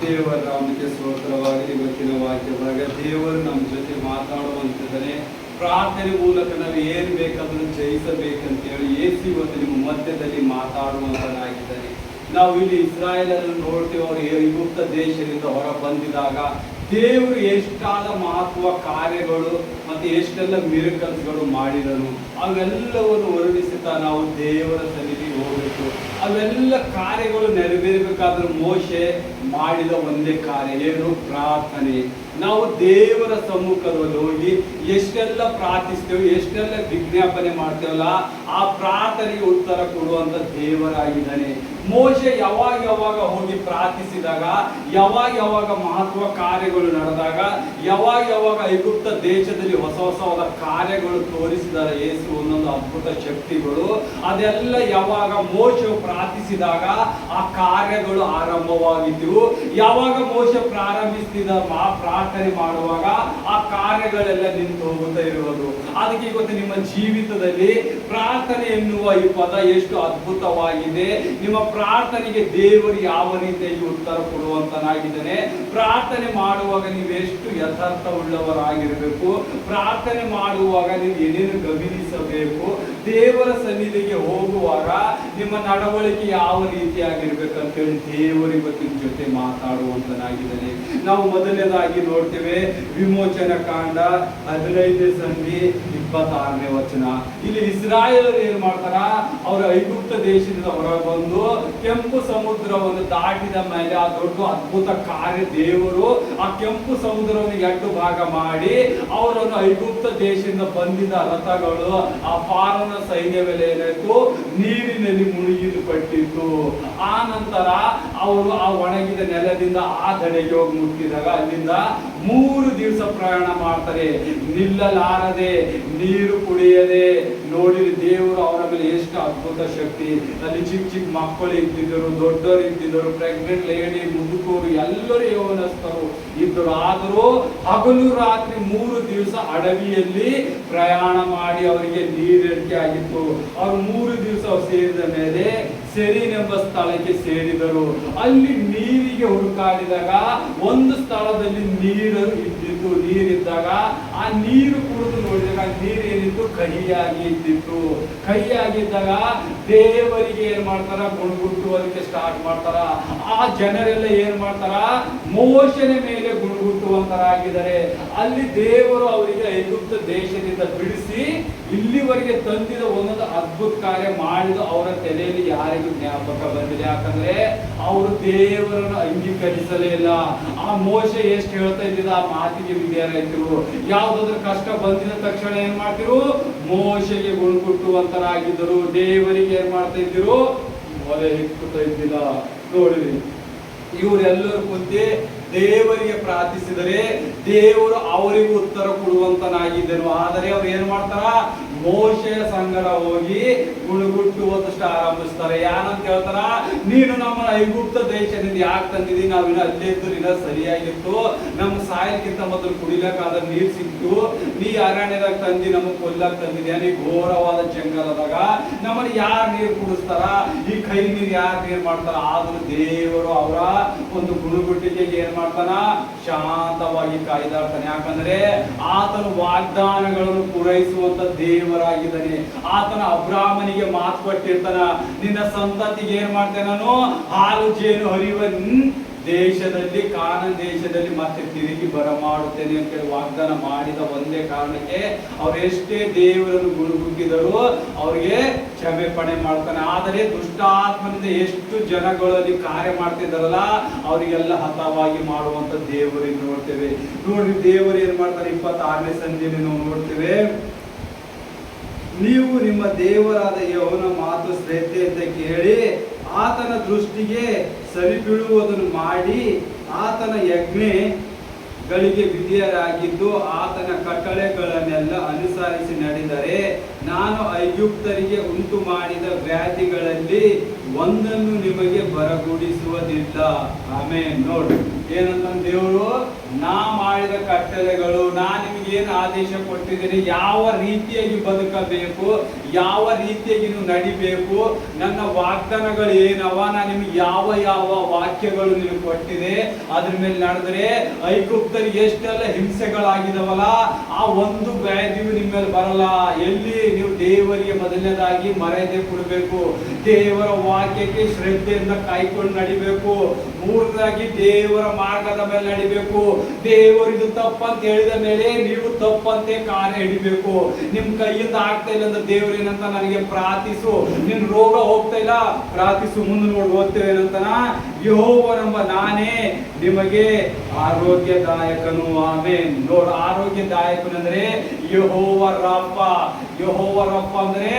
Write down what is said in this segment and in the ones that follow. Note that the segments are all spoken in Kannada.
ದೇವರ ನಾಮಕ್ಕೆ ಸ್ತೋತ್ರವಾಗಲಿ. ಇವತ್ತಿನ ವಾಕ್ಯದಾಗ ದೇವರು ನಮ್ಮ ಜೊತೆ ಮಾತಾಡುವಂತಿದ್ದಾನೆ. ಪ್ರಾರ್ಥನೆ ಮೂಲಕ ನಾವು ಏನು ಬೇಕಾದರೂ ಜಯಿಸಬೇಕಂತೇಳಿ ಯೇಸು ಇವತ್ತು ನಿಮ್ಮ ಮಧ್ಯದಲ್ಲಿ ಮಾತಾಡುವಂತನಾಗಿದ್ದಾನೆ. ನಾವು ಇಲ್ಲಿ ಇಸ್ರಾಯೇಲನ್ನು ನೋಡ್ತೀವಿ. ಅವರು ಐಗುಪ್ತ ದೇಶದಿಂದ ಹೊರ ಬಂದಿದಾಗ ದೇವರು ಎಷ್ಟಾದ ಮಹತ್ವ ಕಾರ್ಯಗಳು ಮತ್ತು ಎಷ್ಟೆಲ್ಲ ಮಿರಕಲ್ಸ್ಗಳು ಮಾಡಿದನು. ಅವೆಲ್ಲವನ್ನು ವರ್ಣಿಸುತ್ತಾ ನಾವು ದೇವರ ಸನ್ನಿಧಿಗೆ ಹೋಗಬೇಕು. ಅವೆಲ್ಲ ಕಾರ್ಯಗಳು ನೆರವೇರಬೇಕಾದ್ರೆ ಮೋಶೆ ಮಾಡಿದ ಒಂದೇ ಕಾರ್ಯ ಏನು? ಪ್ರಾರ್ಥನೆ. ನಾವು ದೇವರ ಸಮ್ಮುಖದಲ್ಲಿ ಹೋಗಿ ಎಷ್ಟೆಲ್ಲ ಪ್ರಾರ್ಥಿಸ್ತೇವೆ, ಎಷ್ಟೆಲ್ಲ ವಿಜ್ಞಾಪನೆ ಮಾಡ್ತೇವಲ್ಲ, ಆ ಪ್ರಾರ್ಥನೆಗೆ ಉತ್ತರ ಕೊಡುವಂತ ದೇವರಾಗಿದ್ದಾನೆ. ಮೋಶೆ ಯಾವಾಗ ಹೋಗಿ ಪ್ರಾರ್ಥಿಸಿದಾಗ, ಯಾವಾಗ ಮಹತ್ವ ಕಾರ್ಯಗಳು ನಡೆದಾಗ, ಯಾವಾಗ ಐಗುಪ್ತ ದೇಶದಲ್ಲಿ ಹೊಸವಾದ ಕಾರ್ಯಗಳು ತೋರಿಸಿದ್ದಾರೆ ಯೇಸು, ಒಂದೊಂದು ಅದ್ಭುತ ಶಕ್ತಿಗಳು, ಅದೆಲ್ಲ ಯಾವಾಗ ಮೋಶೆ ಪ್ರಾರ್ಥಿಸಿದಾಗ ಆ ಕಾರ್ಯಗಳು ಆರಂಭವಾಗಿದ್ದವು. ಯಾವಾಗ ಮೋಶೆ ಪ್ರಾರಂಭಿಸಿದ ಪ್ರಾರ್ಥನೆ ಮಾಡುವಾಗ ಆ ಕಾರ್ಯಗಳೆಲ್ಲ ನಿಂತು ಹೋಗುತ್ತಾ ಇರುವುದು. ಅದಕ್ಕೆ ಇವತ್ತು ನಿಮ್ಮ ಜೀವಿತದಲ್ಲಿ ಪ್ರಾರ್ಥನೆ ಎನ್ನುವ ಈ ಪದ ಎಷ್ಟು ಅದ್ಭುತವಾಗಿದೆ. ನಿಮ್ಮ ಪ್ರಾರ್ಥನೆಗೆ ದೇವರು ಯಾವ ರೀತಿಯಾಗಿ ಉತ್ತರ ಕೊಡುವಂತನಾಗಿದ್ದಾನೆ. ಪ್ರಾರ್ಥನೆ ಮಾಡುವಾಗ ನೀವೆಷ್ಟು ಯಥಾರ್ಥ ಉಳ್ಳವರಾಗಿರಬೇಕು. ಪ್ರಾರ್ಥನೆ ಮಾಡುವಾಗ ನೀವು ಏನೇನು ಗಮನಿಸಬೇಕು. ದೇವರ ಸನ್ನಿಧಿಗೆ ಹೋಗುವಾಗ ನಿಮ್ಮ ನಡವಳಿಕೆ ಯಾವ ರೀತಿಯಾಗಿರ್ಬೇಕಂತೇಳಿ ದೇವರು ಇವತ್ತಿನ ಜೊತೆ ಮಾತಾಡುವಂತನಾಗಿದ್ದಾನೆ. ನಾವು ಮೊದಲನೇದಾಗಿ ನೋಡ್ತೇವೆ ವಿಮೋಚನಾ ಕಾಂಡ 15ನೇ ಸಂಧಿ 26ನೇ ವಚನ. ಇಲ್ಲಿ ಇಸ್ರಾಯೇಲರು ಏನ್ ಮಾಡ್ತಾರ? ಅವರ ಐಗುಪ್ತ ದೇಶದಿಂದ ಹೊರಬಂದು ಕೆಂಪು ಸಮುದ್ರವನ್ನು ದಾಟಿದ ಮೇಲೆ ಆ ದೊಡ್ಡ ಅದ್ಭುತ ಕಾರ್ಯ ದೇವರು ಆ ಕೆಂಪು ಸಮುದ್ರವನ್ನು 2 ಭಾಗ ಮಾಡಿ ಅವರನ್ನು ಐಗುಪ್ತ ದೇಶದಿಂದ ಬಂದಿದ್ದ ರಥಗಳು ಆ ಫಾರೋನ ಸೈನ್ಯವೆಲ್ಲ ಏನಾಯ್ತು? ನೀರಿನಲ್ಲಿ ಮುಳುಗಿದು ಪಟ್ಟಿತ್ತು. ಆ ನಂತರ ಅವರು ಆ ಒಣಗಿದ ನೆಲದಿಂದ ಆ ದಡೆಗೆ ಹೋಗಿ ಮುಟ್ಟಿದಾಗ ಅಲ್ಲಿಂದ 3 ದಿವಸ ಪ್ರಯಾಣ ಮಾಡ್ತಾರೆ. ನಿಲ್ಲಲಾರದೆ, ನೀರು ಕುಡಿಯದೆ. ನೋಡಿ ದೇವರು ಅವರ ಮೇಲೆ ಎಷ್ಟು ಅದ್ಭುತ ಶಕ್ತಿ. ಅಲ್ಲಿ ಚಿಕ್ಕ ಮಕ್ಕಳು ಇದ್ದಿದ್ದರು, ದೊಡ್ಡವರು ಇದ್ದಿದ್ದರು, ಪ್ರೆಗ್ನೆಂಟ್ ಲೇಡಿ, ಮುದುಕರು, ಎಲ್ಲರೂ ಯೌವನಸ್ಥರು ಇದ್ದರು. ಆದರೂ ಹಗಲು ರಾತ್ರಿ 3 ದಿವಸ ಅಡವಿಯಲ್ಲಿ ಪ್ರಯಾಣ ಮಾಡಿ ಅವರಿಗೆ ನೀರಿಳಿಕೆ ಆಗಿತ್ತು. ಅವರು 3 ದಿವಸ ಸೇರಿದ ಮೇಲೆ ಸೆರೀನೆಂಬ ಸ್ಥಳಕ್ಕೆ ಸೇರಿದರು. ಅಲ್ಲಿ ನೀರಿಗೆ ಹುಡುಕಾಡಿದಾಗ ಒಂದು ಸ್ಥಳದಲ್ಲಿ ನೀರಿದ್ದಾಗ ಆ ನೀರು ಕುಡಿದು ನೋಡಿದಾಗ ನೀರು ಏನಿತ್ತು? ಕಹಿಯಾಗಿ ಇದ್ದಿತ್ತು. ಕಹಿಯಾಗಿದ್ದಾಗ ದೇವರಿಗೆ ಏನ್ ಮಾಡ್ತಾರ? ಗುಣಗುಟ್ಟುವುದಕ್ಕೆ ಸ್ಟಾರ್ಟ್ ಮಾಡ್ತಾರ. ಆ ಜನರೆಲ್ಲ ಏನ್ ಮಾಡ್ತಾರ? ಮೋಶನ ಮೇಲೆ ಗುಣಗುಟ್ಟುವಂತರಾಗಿದ್ದಾರೆ. ಅಲ್ಲಿ ದೇವರು ಅವರಿಗೆ ಐಗುಪ್ತ ದೇಶದಿಂದ ಬಿಡಿಸಿ ಇಲ್ಲಿವರೆಗೆ ತಂದಿದ ಒಂದೊಂದು ಅದ್ಭುತ ಕಾರ್ಯ ಮಾಡಿದ ಅವರ ತಲೆಯಲ್ಲಿ ಯಾರಿಗೂ ಜ್ಞಾಪಕ ಬಂದಿದೆ. ಯಾಕಂದ್ರೆ ಅವರು ದೇವರನ್ನು ಅಂಗೀಕರಿಸಲೇ ಇಲ್ಲ. ಆ ಮೋಶೆ ಎಷ್ಟು ಹೇಳ್ತಾ ಇದ್ದಿದ್ದ ಆ ಮಾತಿಗೆ ವಿಧೇಯರಾಯ್ತಿರು. ಯಾವ್ದಾದ್ರು ಕಷ್ಟ ಬಂದಿದ ತಕ್ಷಣ ಏನ್ ಮಾಡ್ತಿರು? ಮೋಶೆಗೆ ಗುಣಗುಟ್ಟುವಂತರಾಗಿದ್ದರು. ದೇವರಿಗೆ ಏನ್ ಮಾಡ್ತಾ ಇದ್ದಿರು? ಮೊರೆ ಹಿಕ್ಕುತ್ತಾ ಇದ್ದಿಲ್ಲ. ನೋಡ್ರಿ, ಇವರೆಲ್ಲರೂ ಕುಂತಿ ದೇವರಿಗೆ ಪ್ರಾರ್ಥಿಸಿದರೆ ದೇವರು ಅವರಿಗೂ ಉತ್ತರ ಕೊಡುವಂತನಾಗಿದ್ದನು. ಆದರೆ ಅವ್ರು ಏನ್ ಮಾಡ್ತಾರ? ಮೋಶೆಯ ಸಂಗಡ ಹೋಗಿ ಗುಣಗುಟ್ಟುವುದಷ್ಟು ಆರಂಭಿಸ್ತಾರೆ. ಯಾರಂತ ಹೇಳ್ತಾರ? ನೀನು ನಮ್ಮನ್ನ ಐಗುಪ್ತ ದೇಶದಿಂದ ಯಾಕೆ ತಂದಿದ್ದೀವಿ? ನಾವಿನ್ನ ಅಲ್ಲೇ ಇದ್ದು ಇನ್ನ ಸರಿಯಾಗಿತ್ತು. ನಮ್ಮ ಸಾಯಕ್ಕಿಂತ ಮೊದಲು ಕುಡಿಲಕ್ಕಾದ ನೀರು ಸಿಕ್ತು. ನೀ ಅರಣ್ಯದಾಗ ತಂದಿ ನಮಗ್ ಕೊಲ್ಲಕ್ ತಂದಿದ್ಯಾ? ನೀ ಘೋರವಾದ ಜಂಗಲದಾಗ ನಮ್ಮನ್ನ ಯಾರು ನೀರು ಕುಡಿಸ್ತಾರ? ಈ ಕೈ ನೀರು ಯಾರು ನೀರು ಮಾಡ್ತಾರ? ಆದ್ರೂ ದೇವರು ಅವರ ಒಂದು ಗುಣಗುಟ್ಟಿಗೆ ಏನ್ ಮಾಡ್ತಾನ? ಶಾಂತವಾಗಿ ಕಾಯ್ದಾಡ್ತಾನೆ. ಯಾಕಂದ್ರೆ ಆತನ ವಾಗ್ದಾನಗಳನ್ನು ಪೂರೈಸುವಂತ ದೇವರಾಗಿದ್ದಾನೆ. ಆತನ ಅಬ್ರಾಹ್ಮನಿಗೆ ಮಾತು ಕೊಟ್ಟಿರ್ತಾನ, ನಿನ್ನ ಸಂತತಿಗೆ ಏನ್ ಮಾಡ್ತೇನೆ ನಾನು? ಹಾಲು ಜೇನು ಹರಿಯುವ ದೇಶದಲ್ಲಿ, ಕಾನಾನ್ ದೇಶದಲ್ಲಿ ಮತ್ತೆ ತಿರುಗಿ ಬರಮಾಡುತ್ತೇನೆ ಅಂತೇಳಿ ವಾಗ್ದಾನ ಮಾಡಿದ ಒಂದೇ ಕಾರಣಕ್ಕೆ ಅವರೆಷ್ಟೇ ದೇವರನ್ನು ಗುಣಗುಟ್ಟಿದರು ಅವ್ರಿಗೆ ಕ್ಷಮೆಪಣೆ ಮಾಡ್ತಾನೆ. ಆದರೆ ದುಷ್ಟಾತ್ಮನಿಂದ ಎಷ್ಟು ಜನಗಳಲ್ಲಿ ಕಾರ್ಯ ಮಾಡ್ತಿದ್ದಾರಲ್ಲ ಅವರಿಗೆಲ್ಲ ಹತವಾಗಿ ಮಾಡುವಂತ ದೇವರಿಗೆ ನೋಡ್ತೇವೆ. ನೋಡ್ರಿ, ದೇವರು ಏನ್ ಮಾಡ್ತಾರೆ? 26ನೇ ಸಂಧಿಯಲ್ಲಿ ನಾವು ನೋಡ್ತೇವೆ, ನೀವು ನಿಮ್ಮ ದೇವರಾದ ಯೆಹೋವನ ಮಾತು ಶ್ರದ್ಧೆಯಿಂದ ಕೇಳಿ ಆತನ ದೃಷ್ಟಿಗೆ ಸರಿಬೀಳುವುದನ್ನು ಮಾಡಿ ಆತನ ಯಜ್ಞಗಳಿಗೆ ವಿಧೇಯರಾಗಿದ್ದು ಆತನ ಕಟ್ಟಳೆಗಳನ್ನೆಲ್ಲ ಅನುಸರಿಸಿ ನಡೆದರೆ ನಾನು ಐಗುಪ್ತರಿಗೆ ಉಂಟು ಮಾಡಿದ ವ್ಯಾಧಿಗಳಲ್ಲಿ ಒಂದನ್ನು ನಿಮಗೆ ಬರಗೂಡಿಸುವುದಿಲ್ಲ. ಆಮೇಲೆ ನೋಡಿ ಏನಂತ ದೇವರು, ನಾ ಮಾಡಿದ ಕಟ್ಟಳೆಗಳು, ನಾ ನಿಮಗೆ ಏನು ಆದೇಶ ಕೊಟ್ಟಿದ್ದೀನಿ, ಯಾವ ರೀತಿಯಾಗಿ ಬದುಕಬೇಕು, ಯಾವ ರೀತಿಯಾಗಿ ನೀವು ನಡಿಬೇಕು, ನನ್ನ ವಾಗ್ದಾನಗಳು ಏನವ, ನಾ ನಿಮ್ಗೆ ಯಾವ ಯಾವ ವಾಕ್ಯಗಳು ನೀವು ಕೊಟ್ಟಿದೆ ಅದ್ರ ಮೇಲೆ ನಡೆದ್ರೆ ಐಗುಪ್ತರಿಗೆ ಎಷ್ಟೆಲ್ಲ ಹಿಂಸೆಗಳಾಗಿದವಲ್ಲ ಆ ಒಂದು ವ್ಯಾಧಿಯು ನಿಮ್ಮ ಮೇಲೆ ಬರಲ್ಲ. ಎಲ್ಲಿ ನೀವು ದೇವರಿಗೆ ಮೊದಲನೇದಾಗಿ ಮರ್ಯಾದೆ ಕೊಡಬೇಕು, ದೇವರ ವಾಕ್ಯಕ್ಕೆ ಶ್ರದ್ಧೆಯಿಂದ ಕಾಯ್ಕೊಂಡು ನಡಿಬೇಕು. ಮೂರನೇದಾಗಿ ದೇವರ ಮಾರ್ಗದ ಮೇಲೆ ನಡಿಬೇಕು. ದೇವರು ಇದು ತಪ್ಪಂತ ಹೇಳಿದ ಮೇಲೆ ನೀವು ತಪ್ಪಂತೆ ಕಾರ್ಯ ಹಿಡಿಬೇಕು. ನಿಮ್ ಕೈಯಿಂದ ಆಗ್ತಾ ಇಲ್ಲ ಅಂದ್ರೆ ದೇವರು ಏನಂತ, ನನಗೆ ಪ್ರಾರ್ಥಿಸು, ನಿನ್ ರೋಗ ಹೋಗ್ತಾ ಇಲ್ಲ ಪ್ರಾರ್ಥಿಸು. ಮುಂದೆ ನೋಡಿ ಓದ್ತೇವೆ ಏನಂತನ, ಯೆಹೋವನೆಂಬ ನಾನೇ ನಿಮಗೆ ಆರೋಗ್ಯದಾಯಕನು. ಆಮೆನ್. ನೋಡು, ಆರೋಗ್ಯದಾಯಕನಂದ್ರೆ ಯೆಹೋವ ರಾಫ. ಯೆಹೋವ ರಾಫ ಅಂದ್ರೆ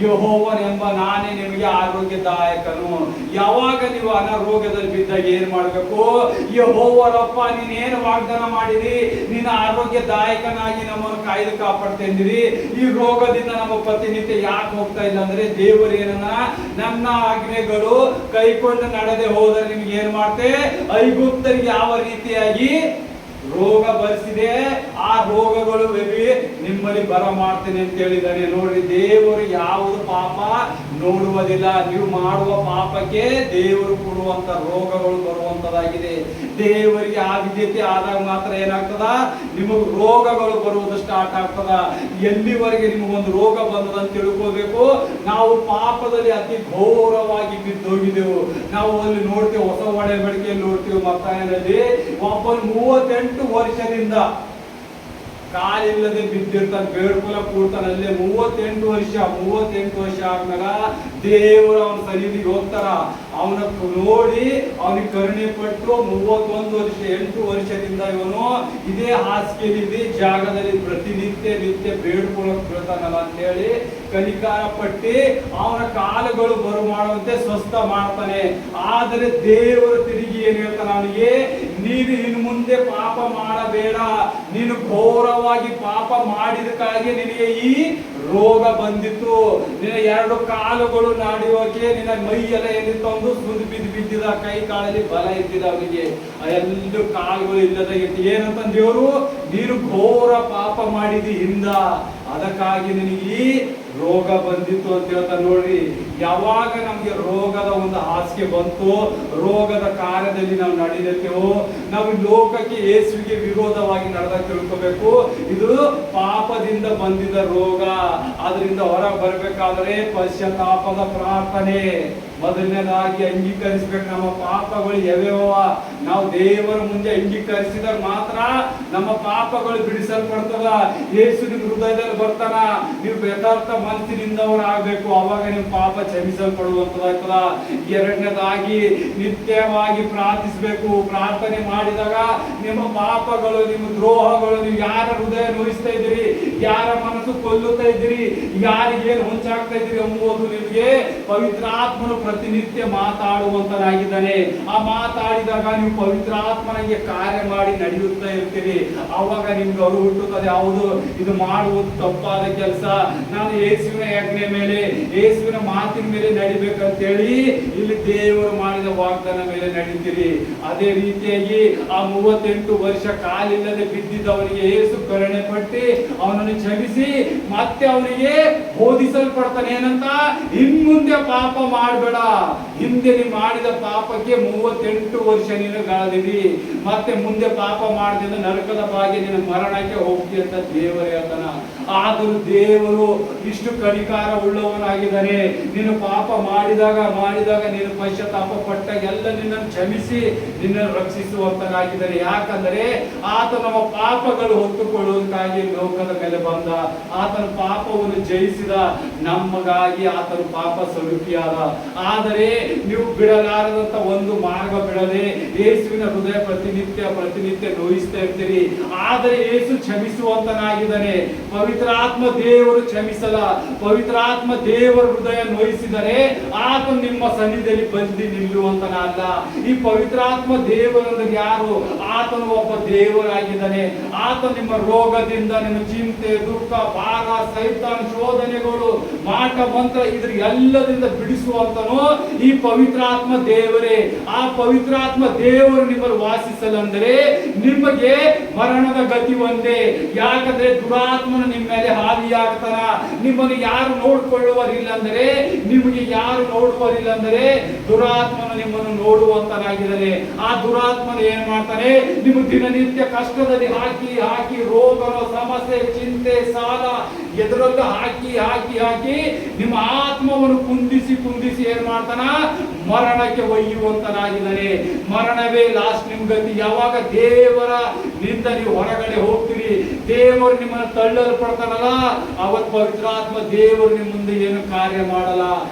ಯೆಹೋವನೆಂಬ ನಾನೇ ನಿಮಗೆ ಆರೋಗ್ಯದಾಯಕನು. ಯಾವಾಗ ನೀವು ಅನಾರೋಗ್ಯದಲ್ಲಿ ಬಿದ್ದಾಗ ಏನ್ ಮಾಡ್ಬೇಕು, ಯೆಹೋವ ರಾಫ ನೀನೇನು ವಾಗ್ದಾನ ಮಾಡಿರಿ, ನೀನು ಆರೋಗ್ಯದಾಯಕನಾಗಿ ನಮ್ಮನ್ನು ಕಾಯ್ದು ಕಾಪಾಡ್ತಿದ್ದೀರಿ. ಈ ರೋಗದಿಂದ ನಮ್ಮ ಪ್ರತಿನಿತ್ಯ ಯಾಕೆ ಹೋಗ್ತಾ ಇಲ್ಲ ಅಂದ್ರೆ ದೇವರು ಏನನ್ನ, ನನ್ನ ಆಜ್ಞೆಗಳು ಕೈಕೊಂಡು ನಡೆದೇ ಹೋದರೆ ನಿಮ್ಗೆ ಏನ್ ಮಾಡ್ತೆ, ಐಗುಪ್ತರಿಗೆ ಯಾವ ರೀತಿಯಾಗಿ ರೋಗ ಬರಿಸಿದೆ ಆ ರೋಗಗಳು ನಿಮ್ಮಲ್ಲಿ ಬರ ಮಾಡ್ತೇನೆ ಅಂತ ಹೇಳಿದ್ದಾನೆ. ನೋಡ್ರಿ, ದೇವರು ಯಾವುದು ಪಾಪ ನೋಡುವುದಿಲ್ಲ. ನೀವು ಮಾಡುವ ಪಾಪಕ್ಕೆ ದೇವರು ಕೊಡುವಂತ ರೋಗಗಳು ಬರುವಂತದಾಗಿದೆ. ದೇವರಿಗೆ ಆ ವಿದ್ಯತೆ ಆದಾಗ ಮಾತ್ರ ಏನಾಗ್ತದ, ನಿಮಗ್ ರೋಗಗಳು ಬರುವುದು ಸ್ಟಾರ್ಟ್ ಆಗ್ತದ. ಎಲ್ಲಿವರೆಗೆ ನಿಮಗೊಂದು ರೋಗ ಬಂದದಂತ ತಿಳ್ಕೋಬೇಕು, ನಾವು ಪಾಪದಲ್ಲಿ ಅತಿ ಘೋರವಾಗಿ ಬಿದ್ದೋಗಿದ್ದೆವು. ನಾವು ಅಲ್ಲಿ ನೋಡ್ತೇವೆ, ಹೊಸ ಒಡಂಬಡಿಕೆಯಲ್ಲಿ ನೋಡ್ತೇವೆ, ಮತ್ತಾಯನಲ್ಲಿ ಒಬ್ಬನು 38 ವರ್ಷದಿಂದ ಕಾಲಿಲ್ಲದೆ ಬಿದ್ದಿರ್ತಾನೆ, ಬೇಡ್ಕೊಲ ಕೂಡ್ತಾನೆ ಅಲ್ಲೇ 38 ವರ್ಷ ಆದ್ಮೇಲೆ ದೇವರು ಅವನ ಸನ್ನಿಧಿಗೆ ಹೋಗ್ತಾರ. ಅವನ ನೋಡಿ ಅವನಿಗೆ ಕರುಣೆ ಪಟ್ಟು 31 ವರ್ಷ 8 ವರ್ಷದಿಂದ ಇವನು ಇದೇ ಹಾಸಿಗೆಯಲ್ಲಿ ಇದೇ ಜಾಗದಲ್ಲಿ ಪ್ರತಿನಿತ್ಯ ಬೇಡ್ಕೊಳಕ್ ಬೀಳ್ತಾನಲ್ಲ ಅಂತ ಹೇಳಿ ಕನಿಕಾರ ಪಟ್ಟಿ ಅವನ ಕಾಲುಗಳು ಬರು ಮಾಡುವಂತೆ ಸ್ವಸ್ಥ ಮಾಡ್ತಾನೆ. ಆದರೆ ದೇವರು ತಿರುಗಿ ಏನ್ ಹೇಳ್ತಾನೆ ಅವನಿಗೆ, ನೀನು ಇನ್ನು ಮುಂದೆ ಪಾಪ ಮಾಡಬೇಡ, ನೀನು ಘೋರವಾಗಿ ಪಾಪ ಮಾಡಿದಕ್ಕಾಗಿ ನಿನಗೆ ಈ ರೋಗ ಬಂದಿತ್ತು. ನಿನ್ನ 2 ಕಾಲುಗಳು ನಾಡಿಯೋಕೆ ನಿನ್ನ ಮೈ ಎಲ್ಲ ಏನಿತ್ತು ಒಂದು ಸುಂದು ಬಿದ್ದಿದ, ಕೈ ಕಾಲಲ್ಲಿ ಬಲ ಇದ್ದಿದ, ಅವನಿಗೆ ಎರಡು ಕಾಲುಗಳು ಇಲ್ಲದ ಏನಂತ ದೇವರು, ನೀನು ಘೋರ ಪಾಪ ಮಾಡಿದಿ ಹಿಂದ, ಅದಕ್ಕಾಗಿ ನಿನಗೆ ಈ ರೋಗ ಬಂದಿತ್ತು ಅಂತ ಹೇಳ್ತಾ. ನೋಡ್ರಿ, ಯಾವಾಗ ನಮ್ಗೆ ರೋಗದ ಒಂದು ಹಾಸಿಗೆ ಬಂತು, ರೋಗದ ಕಾರ್ಯದಲ್ಲಿ ನಾವು ನಡೆಯುತ್ತೇವೋ, ನಾವು ಲೋಕಕ್ಕೆ ಯೇಸುವಿಗೆ ವಿರೋಧವಾಗಿ ನಡೆದ ತಿಳ್ಕೋಬೇಕು, ಇದು ಪಾಪದಿಂದ ಬಂದಿದ ರೋಗ. ಅದರಿಂದ ಹೊರ ಬರಬೇಕಾದ್ರೆ ಪಶ್ಚಾತ್ತಾಪದ ಪ್ರಾರ್ಥನೆ ಮೊದಲನೇದಾಗಿ ಅಂಗೀಕರಿಸಬೇಕು. ನಮ್ಮ ಪಾಪಗಳು ಯಾವ್ಯಾವ ನಾವು ದೇವರ ಮುಂದೆ ಅಂಗೀಕರಿಸಿದಾಗ ಮಾತ್ರ ನಮ್ಮ ಪಾಪಗಳು ಬಿಡಿಸಲ್ಪಡ್ತದ. ಯೇಸು ನಿಮ್ಮ ಹೃದಯದಲ್ಲಿ ಬರ್ತಾನ, ನೀವು ಯಥಾರ್ಥ ಮನಸ್ಸಿನಿಂದವರು ಆಗ್ಬೇಕು, ಅವಾಗ ನಿಮ್ಮ ಪಾಪ ಕ್ಷಮಿಸಲ್ಪಡುವಂತದಾಗ್ತದ. ಎರಡನೇದಾಗಿ ನಿತ್ಯವಾಗಿ ಪ್ರಾರ್ಥಿಸಬೇಕು. ಪ್ರಾರ್ಥನೆ ಮಾಡಿದಾಗ ನಿಮ್ಮ ಪಾಪಗಳು, ನಿಮ್ಮ ದ್ರೋಹಗಳು, ನೀವು ಯಾರ ಹೃದಯ ನೋಯಿಸ್ತಾ ಇದ್ದೀರಿ, ಯಾರ ಮನಸ್ಸು ಕೊಲ್ಲುತ್ತಾ ಇದ್ದೀರಿ, ಯಾರಿಗೇನು ಹೊಂಚಾಗ್ತಾ ಇದ್ದೀರಿ ಎಂಬುದು ನಿಮಗೆ ಪವಿತ್ರಾತ್ಮನು ಪ್ರತಿನಿತ್ಯ ಮಾತಾಡುವಂತನಾಗಿದ್ದಾನೆ. ಆ ಮಾತಾಡಿದಾಗ ನೀವು ಪವಿತ್ರಾತ್ಮನಿಗೆ ಕಾರ್ಯ ಮಾಡಿ ನಡೆಯುತ್ತಾ ಇರ್ತೀರಿ. ಅವಾಗ ನಿಮ್ಗೆ ಅರು ಹುಟ್ಟುತ್ತದೆ, ಹೌದು ಇದು ಮಾಡುವುದು ತಪ್ಪಾದ ಕೆಲಸ, ನಾನು ಯೇಸುವಿನ ಆಜ್ಞೆ ಮೇಲೆ ಯೇಸುವಿನ ಮಾತಿನ ಮೇಲೆ ನಡಿಬೇಕಂತೇಳಿ ಇಲ್ಲಿ ದೇವರು ಮಾಡಿದ ವಾಗ್ದಾನ ಮೇಲೆ ನಡೀತೀರಿ. ಅದೇ ರೀತಿಯಾಗಿ ಆ 38 ವರ್ಷ ಕಾಲಿಲ್ಲದೆ ಬಿದ್ದಿದ್ದವನಿಗೆ ಯೇಸು ಕರುಣೆ ಪಟ್ಟಿ ಅವನನ್ನು ಕ್ಷಮಿಸಿ ಮತ್ತೆ ಅವನಿಗೆ ಬೋಧಿಸಲ್ಪಡ್ತಾನೆ. ಏನಂತ, ಇನ್ಮುಂದೆ ಪಾಪ ಮಾಡಬೇಡ, ಹಿಂದೆ ನೀನು ಮಾಡಿದ ಪಾಪಕ್ಕೆ 38 ವರ್ಷ ನೀನು ಗಾಳಿದಿ, ಮತ್ತೆ ಮುಂದೆ ಪಾಪ ಮಾಡದಿಂದ ನರಕದ ಬಾಗಿ ನಿನ್ನ ಮರಣಕ್ಕೆ ಹೋಗ್ತಿ ಅಂತ ದೇವರು ಹೇಳ್ತಾನ. ಆದರೂ ದೇವರು ಇಷ್ಟು ಕನಿಕಾರ ಉಳ್ಳವನಾಗಿದ್ದಾನೆ. ನೀನು ಪಾಪ ಮಾಡಿದಾಗ ನೀನು ಪಶ್ಚಾತ್ತಾಪ ಪಟ್ಟಾಗ ಎಲ್ಲ ನಿನ್ನನ್ನು ಕ್ಷಮಿಸಿ ನಿನ್ನನ್ನು ರಕ್ಷಿಸುವಂತನಾಗಿದ್ದಾನೆ. ಯಾಕಂದರೆ ಆತ ನಮ್ಮ ಪಾಪಗಳು ಹೊತ್ತುಕೊಳ್ಳುವುದಕ್ಕಾಗಿ ಲೋಕದ ಮೇಲೆ ಬಂದ, ಆತನ ಪಾಪವನ್ನು ಜಯಿಸಿದ, ನಮಗಾಗಿ ಆತನ ಪಾಪ ಸ್ವರೂಪಿಯಾದ. ಆದರೆ ನೀವು ಬಿಡಲಾರದಂತ ಒಂದು ಮಾರ್ಗ ಬಿಡದೆ ಯೇಸುವಿನ ಹೃದಯ ಪ್ರತಿನಿತ್ಯ ನೋಯಿಸ್ತಾ ಇರ್ತೀರಿ. ಆದರೆ ಯೇಸು ಕ್ಷಮಿಸುವಂತನಾಗಿದ್ದಾನೆ. ಪವಿತ್ರಾತ್ಮ ದೇವರು ಕ್ಷಮಿಸಲ್ಲ. ಪವಿತ್ರಾತ್ಮ ದೇವರ ಹೃದಯ ನೋಯಿಸಿದರೆ ಆತ ನಿಮ್ಮ ಸನ್ನಿಧಿಯಲ್ಲಿ ಬಂದು ನಿಲ್ಲುವಂತನಲ್ಲ. ಈ ಪವಿತ್ರಾತ್ಮ ದೇವರಂದ್ರೆ ಯಾರು? ಆತನು ಒಬ್ಬ ದೇವರಾಗಿದ್ದಾನೆ. ಆತ ನಿಮ್ಮ ರೋಗದಿಂದ, ನಿಮ್ಮ ಚಿಂತೆ, ದುಃಖ, ಭಾರ, ಸೈತಾನ್, ಶೋಧನೆಗಳು, ಮಾಟ ಮಂತ್ರ ಇದ್ರ ಎಲ್ಲದಿಂದ ಬಿಡಿಸುವಂತನು ಈ ಪವಿತ್ರಾತ್ಮ ದೇವರೇ. ಆ ಪವಿತ್ರಾತ್ಮ ದೇವರು ನಿಮ್ಮಲ್ಲಿ ವಾಸಿಸಲೆಂದರೆ ನಿಮಗೆ ಮರಣದ ಗತಿ ಒಂದೇ. ಯಾಕಂದ್ರೆ ದುರಾತ್ಮನು ನಿಮ್ಮ ಮೇಲೆ ಹಾವಿಯಾಗ್ತಾನ. ನಿಮ್ಮನ್ನು ಯಾರು ನೋಡ್ಕೊಳ್ಳುವರಿಲ್ಲ ಅಂದರೆ, ನಿಮಗೆ ಯಾರು ನೋಡುವರಿಲ್ಲ ಅಂದರೆ ದುರಾತ್ಮನು ನಿಮ್ಮನ್ನು ನೋಡುವಂತನಾಗಿದ್ದಾನೆ. ಆ ದುರಾತ್ಮನು ಏನ್ ಮಾಡ್ತಾನೆ, ನಿಮ್ಮ ದಿನನಿತ್ಯ ಕಷ್ಟದಲ್ಲಿ ಹಾಕಿ ಹಾಕಿ ರೋಗ ಸಮಸ್ಯೆ ಚಿಂತೆ ಸಾಲ ಎದುರಲ್ಲ ಹಾಕಿ ಹಾಕಿ ಹಾಕಿ ನಿಮ್ಮ ಆತ್ಮವನ್ನು ಕುಂದಿಸಿ ಏನ್ ಮಾಡ್ತಾನ, ಮರಣಕ್ಕೆ ಒಯ್ಯುವಂತನಾಗಿದ್ದಾನೆ. ಮರಣವೇ ಲಾಸ್ಟ್ ನಿಮ್ ಗತಿ. ಯಾವಾಗ ದೇವರ ನಿಂದ ನೀವು ಹೊರಗಡೆ ಹೋಗ್ತೀರಿ, ದೇವರು ನಿಮ್ಮನ್ನು ತಳ್ಳಲು ಪಡ್ತಾನಲ್ಲ, ಅವತ್ ಪವಿತ್ರಾತ್ಮ ದೇವರು ನಿಮ್ಮ ಮುಂದೆ ಏನು ಕಾರ್ಯ ಮಾಡಲ್ಲ.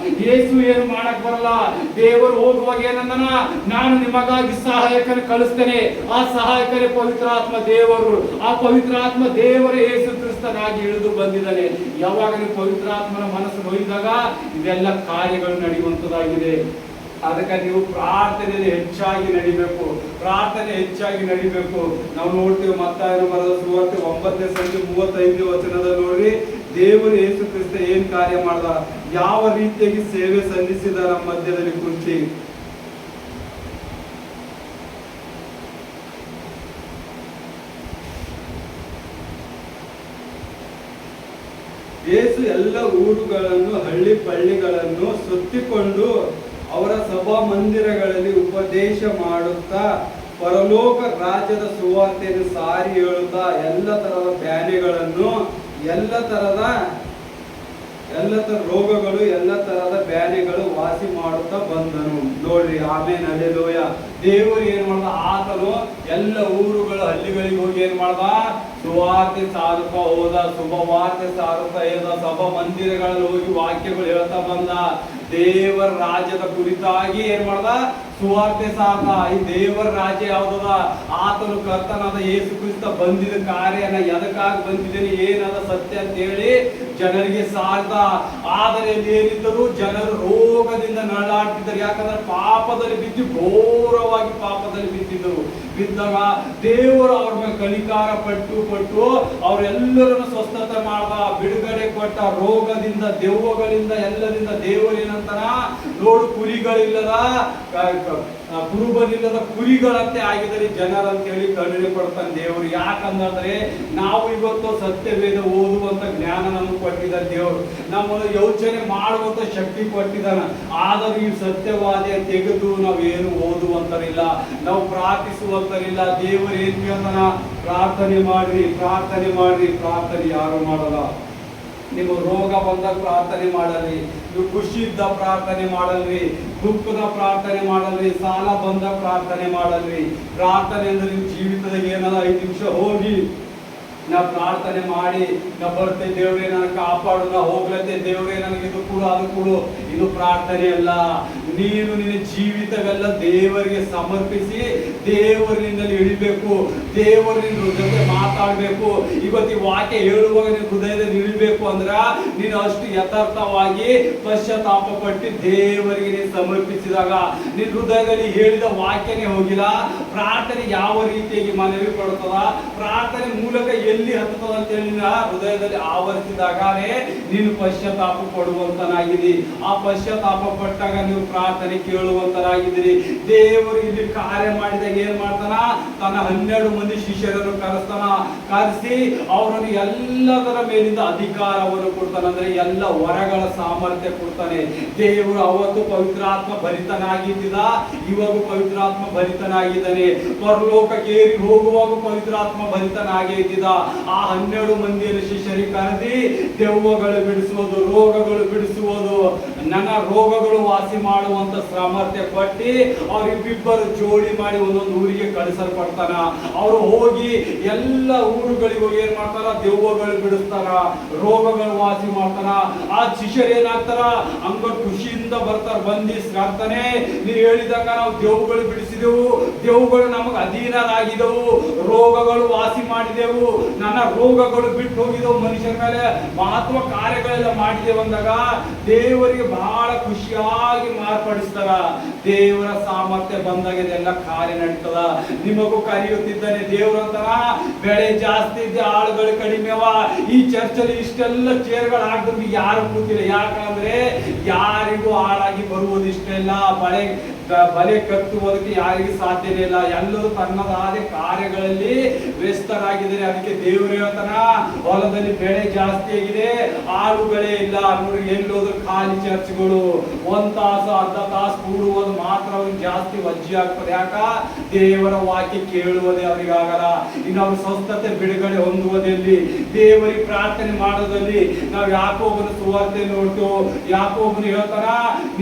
ಯೇಸು ಏನು ಮಾಡಕ್ ಬರಲ್ಲ. ದೇವರು ಹೋಗುವಾಗ ಏನಂದನ, ನಾನು ನಿಮಗಾಗಿ ಸಹಾಯಕನ ಕಳಿಸ್ತೇನೆ. ಆ ಸಹಾಯಕನೇ ಪವಿತ್ರಾತ್ಮ ದೇವರು. ಆ ಪವಿತ್ರಾತ್ಮ ದೇವರೇ ಯೇಸು ಕ್ರಿಸ್ತನಾಗಿ ಇಳಿದು ಬಂದಿದ್ದಾನೆ. ಯಾವಾಗ ನೀವು ಪವಿತ್ರಾತ್ಮನ ಮನಸ್ಸು ಒಯ್ದಾಗ ಇದೆಲ್ಲ ಕಾರ್ಯಗಳು ನಡೆಯುವಂತದಾಗಿದೆ. ಅದಕ್ಕೆ ನೀವು ಪ್ರಾರ್ಥನೆಯಲ್ಲಿ ಹೆಚ್ಚಾಗಿ ನಡಿಬೇಕು. ಪ್ರಾರ್ಥನೆ ಹೆಚ್ಚಾಗಿ ನಡಿಬೇಕು. ನಾವು ನೋಡ್ತೀವಿ ಮತ್ತಾಯನ ಬರೆದ ಸುವಾರ್ತೆ 9ನೇ ಸಂಖ್ಯೆ 35ನೇ ವಚನದಲ್ಲಿ ನೋಡ್ರಿ, ದೇವರು ಯೇಸು ಕ್ರಿಸ್ತ ಏನ್ ಕಾರ್ಯ ಮಾಡ್ದ, ಯಾವ ರೀತಿಯಾಗಿ ಸೇವೆ ಸಲ್ಲಿಸಿದ ನಮ್ಮ ಮಧ್ಯದಲ್ಲಿ ಕುಂತಿ. ಯೇಸು ಎಲ್ಲ ಊರುಗಳನ್ನು ಹಳ್ಳಿ ಪಳ್ಳಿಗಳನ್ನು ಸುತ್ತಿಕೊಂಡು ಅವರ ಸಭಾ ಮಂದಿರಗಳಲ್ಲಿ ಉಪದೇಶ ಮಾಡುತ್ತಾ ಪರಲೋಕ ರಾಜ್ಯದ ಸುವಾರ್ತೆಯನ್ನು ಸಾರಿ ಹೇಳುತ್ತಾ ಎಲ್ಲ ತರದ ಬ್ಯಾನೆಗಳನ್ನು, ಎಲ್ಲ ತರದ ರೋಗಗಳು, ಎಲ್ಲ ತರದ ಬ್ಯಾನೆಗಳು ವಾಸಿ ಮಾಡುತ್ತಾ ಬಂದನು. ನೋಡ್ರಿ, ಆಮೇಲೆ ಹಲ್ಲೆಲೂಯ. ದೇವರು ಏನ್ ಮಾಡ್ದ, ಆತನು ಎಲ್ಲ ಊರುಗಳು ಹಳ್ಳಿಗಳಿಗೆ ಹೋಗಿ ಏನ್ ಮಾಡ್ದ, ಸುವಾರ್ತೆ ಸಾರುತ್ತಾ ಹೋದ. ಶುಭವಾರ್ತೆ ಸಾರುತ್ತಾ ಹೋದ. ಸಭಾ ಮಂದಿರಗಳಲ್ಲಿ ಹೋಗಿ ವಾಕ್ಯಗಳು ಹೇಳ್ತಾ ಬಂದ. ದೇವರ ರಾಜ್ಯದ ಕುರಿತಾಗಿ ಏನ್ ಮಾಡ್ದ, ಸುವಾರ್ತೆ ಸಾರ್ದ. ಈ ದೇವರ ರಾಜ್ಯ ಯಾವ್ದದ, ಆತನು ಕರ್ತನಾದ ಯೇಸು ಕ್ರಿಸ್ತ ಬಂದಿದ ಕಾರ್ಯನ ಎದಕ್ಕಾಗಿ ಬಂದಿದ್ದೇನೆ, ಏನದ ಸತ್ಯ ಅಂತ ಹೇಳಿ ಜನರಿಗೆ ಸಾರ್ದ. ಆದರೆ ಏನಿದ್ದರು, ಜನರು ರೋಗದಿಂದ ನರಳಾಡ್ತಿದ್ದರು. ಯಾಕಂದ್ರೆ ಪಾಪದಲ್ಲಿ ಬಿದ್ದು ಘೋರವಾಗಿ ಪಾಪದಲ್ಲಿ ಬಿದ್ದಿದ್ದರು. ಬಿದ್ದಾಗ ದೇವರು ಅವ್ರ ಮೇಲೆ ಕನಿಕಾರ ಪಟ್ಟು ಅವರೆಲ್ಲರನ್ನು ಸ್ವಸ್ಥತೆ ಮಾಡ್ದ, ಬಿಡುಗಡೆ ಕೊಟ್ಟ. ರೋಗದಿಂದ, ದೆವ್ವಗಳಿಂದ, ಎಲ್ಲರಿಂದ ದೇವರು ಏನಂತಾನ, ನೋಡು ಕುರಿಗಳಿಲ್ಲದ ಕುರುಬನಿಲ್ಲದ ಕುರಿಗಳಂತೆ ಆಗಿದ್ದಾರೆ ಜನರ ಅಂತ ಹೇಳಿ ಕರುಣೆ ಪಡ್ತಾನೆ ದೇವರು. ಯಾಕಂದ್ರೆ ನಾವು ಇವತ್ತು ಸತ್ಯವೇದ ಓದುವಂತ ಜ್ಞಾನ ನಮಗೆ ಕೊಟ್ಟಿದ್ದಾರೆ ದೇವರು. ನಮ್ಮನ್ನು ಯೋಚನೆ ಮಾಡುವಂತ ಶಕ್ತಿ ಕೊಟ್ಟಿದ್ದಾನ. ಆದರೂ ಈ ಸತ್ಯವಾದ ತೆಗೆದು ನಾವೇನು ಓದುವಂತರಿಲ್ಲ, ನಾವು ಪ್ರಾರ್ಥಿಸುವಂತರಿಲ್ಲ. ದೇವರು ಏನ್ ಕೇಳ್ತಾನ, ಪ್ರಾರ್ಥನೆ ಮಾಡ್ರಿ, ಪ್ರಾರ್ಥನೆ ಮಾಡ್ರಿ. ಪ್ರಾರ್ಥನೆ ಯಾರು ಮಾಡಲ್ಲ. ನಿಮ್ಮ ರೋಗ ಬಂದಾಗ ಪ್ರಾರ್ಥನೆ ಮಾಡಲ್ರಿ, ನೀವು ಖುಷಿ ಇದ್ದ ಪ್ರಾರ್ಥನೆ ಮಾಡಲ್ರಿ, ದುಃಖದ ಪ್ರಾರ್ಥನೆ ಮಾಡಲ್ರಿ, ಸಾಲ ಬಂದ ಪ್ರಾರ್ಥನೆ ಮಾಡಲ್ರಿ. ಪ್ರಾರ್ಥನೆ ಅಂದ್ರೆ ನಿಮ್ಮ ಜೀವಿತದಾಗ ಏನಾದ 5 ನಿಮಿಷ ಹೋಗಿ ನಾ ಪ್ರಾರ್ಥನೆ ಮಾಡಿ, ನಾ ಬರ್ತೇ ದೇವ್ರೇ ನನಗೆ ಕಾಪಾಡು, ನಾ ಹೋಗ್ಲತ್ತೆ ದೇವ್ರೇ ನನಗೆ ಇದು ಕೊಡು ಅದು ಕೊಡು, ಇದು ಪ್ರಾರ್ಥನೆ ಅಲ್ಲ. ನೀನು ನಿನ್ನ ಜೀವಿತವೆಲ್ಲ ದೇವರಿಗೆ ಸಮರ್ಪಿಸಿ ದೇವರಿನಲ್ಲಿ ಇಳಿಬೇಕು, ದೇವರಿನ ಜೊತೆ ಮಾತಾಡ್ಬೇಕು. ಇವತ್ತು ವಾಕ್ಯ ಹೇಳುವಾಗ ನಿನ್ನ ಹೃದಯದಲ್ಲಿ ಇಳಿಬೇಕು ಅಂದ್ರ ನೀನು ಅಷ್ಟು ಯಥಾರ್ಥವಾಗಿ ಪಶ್ಚಾತ್ತಾಪ ಪಟ್ಟು ದೇವರಿಗೆ ನೀನು ಸಮರ್ಪಿಸಿದಾಗ ನಿನ್ನ ಹೃದಯದಲ್ಲಿ ಹೇಳಿದ ವಾಕ್ಯನೇ ಹೋಗಿಲ್ಲ. ಪ್ರಾರ್ಥನೆ ಯಾವ ರೀತಿಯಾಗಿ ಮನವಿ ಕೊಡ್ತದ, ಪ್ರಾರ್ಥನೆ ಮೂಲಕ ಎಲ್ಲಿ ಹತ್ತದ ಅಂತ ಹೇಳಿ ಹೃದಯದಲ್ಲಿ ಆವರಿಸಿದಾಗಲೇ ನೀನು ಪಶ್ಚಾತ್ತಾಪ ಪಡುವಂತನಾಗಿದ್ದೀ. ಆ ಪಶ್ಚಾತ್ತಾಪ ಪಟ್ಟಾಗ ನೀವು ಪ್ರಾರ್ಥನೆ ಕೇಳುವಂತರಾಗಿದ್ದೀರಿ. ದೇವರು ಇಲ್ಲಿ ಕಾರ್ಯ ಮಾಡಿದಾಗ ಏನ್ ಮಾಡ್ತಾನ, ತನ್ನ 12 ಮಂದಿ ಶಿಷ್ಯರನ್ನು ಕರೆಸಿ ಅವರನ್ನು ಎಲ್ಲದರ ಮೇಲಿಂದ ಅಧಿಕಾರವನ್ನು ಕೊಡ್ತಾನೆ. ಅಂದ್ರೆ ಎಲ್ಲ ವರಗಳ ಸಾಮರ್ಥ್ಯ ಕೊಡ್ತಾನೆ ದೇವರು. ಅವತ್ತು ಪವಿತ್ರಾತ್ಮ ಭರಿತನಾಗಿದ್ದ, ಇವಾಗ ಪವಿತ್ರಾತ್ಮ ಭರಿತನಾಗಿದ್ದಾನೆ. ಪರಲೋಕಕ್ಕೆ ಏರಿ ಹೋಗುವಾಗ ಪವಿತ್ರಾತ್ಮ ಭರಿತನಾಗೇ ಇದ್ದಿದ್ದ. ಆ 12 ಮಂದಿಯನ್ನು ಶಿಷ್ಯರಿಗೆ ಕರೆದಿ ದೆವ್ವಗಳು ಬಿಡಿಸುವುದು, ರೋಗಗಳು ಬಿಡಿಸುವುದು, ನನ್ನ ರೋಗಗಳು ವಾಸಿ ಮಾಡುವಂತ ಸಾಮರ್ಥ್ಯ ಕೊಟ್ಟಿ ಅವರಿಬ್ಬರು ಜೋಡಿ ಮಾಡಿ ಒಂದೊಂದು ಊರಿಗೆ ಕಳಿಸಲ್ಪಡ್ತಾನ. ಅವರು ಹೋಗಿ ಎಲ್ಲ ಊರುಗಳಿಗೆ ಹೋಗಿ ಏನ್ ಮಾಡ್ತಾರ, ದೆವ್ವಗಳು ಬಿಡಿಸ್ತಾರ, ರೋಗಗಳು ವಾಸಿ ಮಾಡ್ತಾನ. ಆ ಶಿಷ್ಯರು ಏನಾಗ್ತಾರ, ಹಂಗ ಖುಷಿಯಿಂದ ಬರ್ತಾರ. ಬಂದಿ ಕರ್ತಾನೆ, ನೀವು ಹೇಳಿದಾಗ ನಾವು ದೆವ್ವಗಳು ಬಿಡಿಸಿದೆವು, ದೆವ್ವಗಳು ನಮಗೆ ಅಧೀನರಾಗಿದ್ದವು, ರೋಗಗಳು ವಾಸಿ ಮಾಡಿದೆವು, ನನ್ನ ರೋಗಗಳು ಬಿಟ್ಟು ಹೋಗಿದ್ದವು, ಮನುಷ್ಯರ ಮೇಲೆ ಮಹತ್ವ ಕಾರ್ಯಗಳೆಲ್ಲ ಮಾಡಿದೆವು ಅಂದಾಗ ದೇವರಿಗೆ ಬಹಳ ಖುಷಿಯಾಗಿ ಮಾರ್ಪಡಿಸ್ತಾರ. ದೇವರ ಸಾಮರ್ಥ್ಯ ಬಂದಾಗ ಇದೆಲ್ಲ ಕಾರ್ಯ ನಡೀತದ. ನಿಮಗೂ ಕರೆಯುತ್ತಿದ್ದಾನೆ ದೇವ್ರ ಅಂತಾನ, ಬೆಳೆ ಜಾಸ್ತಿ ಇದೆ, ಆಳುಗಳು ಕಡಿಮೆ ಅವ. ಈ ಚರ್ಚಲ್ಲಿ ಇಷ್ಟೆಲ್ಲ ಚೇರ್ಗಳು ಹಾಕಿದ್ರೆ ಯಾರು ಕೂತಿಲ್ಲ. ಯಾಕಂದ್ರೆ ಯಾರಿಗೂ ಹಾಳಾಗಿ ಬರುವುದು ಇಷ್ಟ ಇಲ್ಲ, ಬಲೆ ಕಟ್ಟುವುದಕ್ಕೆ ಯಾರಿಗೂ ಸಾಧ್ಯನೇ ಇಲ್ಲ. ಎಲ್ಲರೂ ತನ್ನದಾದ ಕಾರ್ಯಗಳಲ್ಲಿ ವ್ಯಸ್ತರಾಗಿದ್ದಾರೆ. ಅದಕ್ಕೆ ದೇವರು ಹೇಳ್ತಾನ, ಹೊಲದಲ್ಲಿ ಬೆಳೆ ಜಾಸ್ತಿ ಆಗಿದೆ, ಆಳುಗಳೇ ಇಲ್ಲ. ನೋಡಿ ಎಲ್ಲೋದ್ರು ಖಾಲಿ ಚರ್ಚ್ಗಳು, 1 ತಾಸು ಅರ್ಧ ತಾಸು ಕೂಡುವುದು ಮಾತ್ರ ಅವ್ರಿಗೆ ಜಾಸ್ತಿ ವಜ್ಜೆ ಆಗ್ತದೆ. ಯಾಕ? ದೇವರ ವಾಕ್ಯ ಕೇಳುವುದೇ ಅವ್ರಿಗೆ ಆಗಲ್ಲ. ಇನ್ನು ಅವ್ರ ಸ್ವಸ್ಥತೆ ಬಿಡುಗಡೆ ಹೊಂದುವುದಲ್ಲಿ, ದೇವರಿಗೆ ಪ್ರಾರ್ಥನೆ ಮಾಡೋದಲ್ಲಿ ನಾವು ಯಾಕೋಬನ ಸುವಾರ್ತೆ ನೋಡ್ತೇವೆ. ಯಾಕೋಬನು ಹೇಳ್ತಾನ,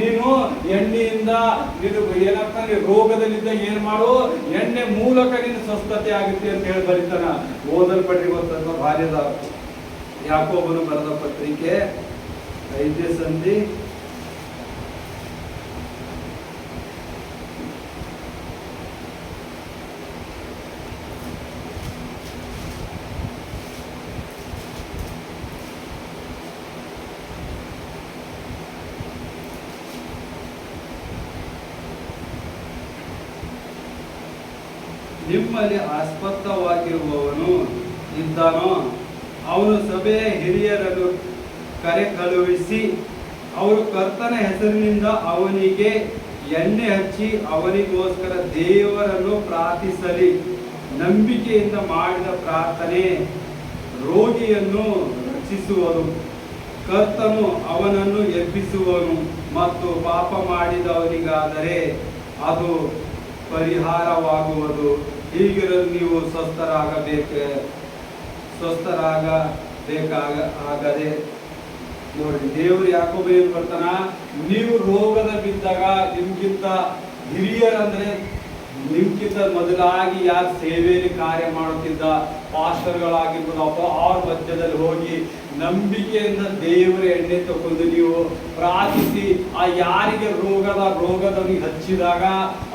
ನೀನು ಎಣ್ಣೆಯಿಂದ ಏನಾಗ್ತಾನೆ, ರೋಗದಲ್ಲಿದ್ದ ಏನ್ ಮಾಡು, ಎಣ್ಣೆ ಮೂಲಕ ನೀನು ಸ್ವಸ್ಥತೆ ಆಗುತ್ತೆ ಅಂತ ಹೇಳಿ ಬರೀತಾನ. ಓದಲ್ಪಡ್ರಿ ಗೊತ್ತಂತ ಬಾಲ್ಯದ ಯಾಕೋಬನು ಬರೆದ ಪತ್ರಿಕೆ 5ನೇ ಸಂಧಿ 'ನಿಮ್ಮಲ್ಲಿ ಆಸ್ಪದವಾಗಿರುವವನು ಇದ್ದಾನೋ ಅವನು ಸಭೆಯ ಹಿರಿಯರನ್ನು ಕರೆ ಕಳುಹಿಸಿ ಅವರು ಕರ್ತನ ಹೆಸರಿನಿಂದ ಅವನಿಗೆ ಎಣ್ಣೆ ಹಚ್ಚಿ ಅವನಿಗೋಸ್ಕರ ದೇವರನ್ನು ಪ್ರಾರ್ಥಿಸಲಿ. ನಂಬಿಕೆಯಿಂದ ಮಾಡಿದ ಪ್ರಾರ್ಥನೆ ರೋಗಿಯನ್ನು ರಕ್ಷಿಸುವನು, ಕರ್ತನು ಅವನನ್ನು ಎಬ್ಬಿಸುವನು. ಮತ್ತು ಪಾಪ ಮಾಡಿದವನಿಗಾದರೆ ಅದು ಪರಿಹಾರವಾಗುವುದು. ಹೀಗಿರಲು ನೀವು ಸ್ವಸ್ಥರಾಗಬೇಕಾಗದೆ. ನೋಡಿ, ದೇವರು ಯಾಕೋಬ ಏನ್ ಬರ್ತಾನ, ನೀವು ರೋಗದ ಬಿದ್ದಾಗ ನಿಮ್ಗಿಂತ ಹಿರಿಯರಂದ್ರೆ ನಿಮ್ಗಿಂತ ಮೊದಲಾಗಿ ಯಾರು ಸೇವೆಯಲ್ಲಿ ಕಾರ್ಯ ಮಾಡುತ್ತಿದ್ದ ಪಾಸ್ಟರ್ಗಳಾಗಿರ್ಬೋದು, ಅವ್ರ ಮಧ್ಯದಲ್ಲಿ ಹೋಗಿ ನಂಬಿಕೆಯಿಂದ ದೇವರ ಎಣ್ಣೆ ತಗೊಂಡು ನೀವು ಪ್ರಾರ್ಥಿಸಿ ಆ ಯಾರಿಗೆ ರೋಗದವನಿಗೆ ಹಚ್ಚಿದಾಗ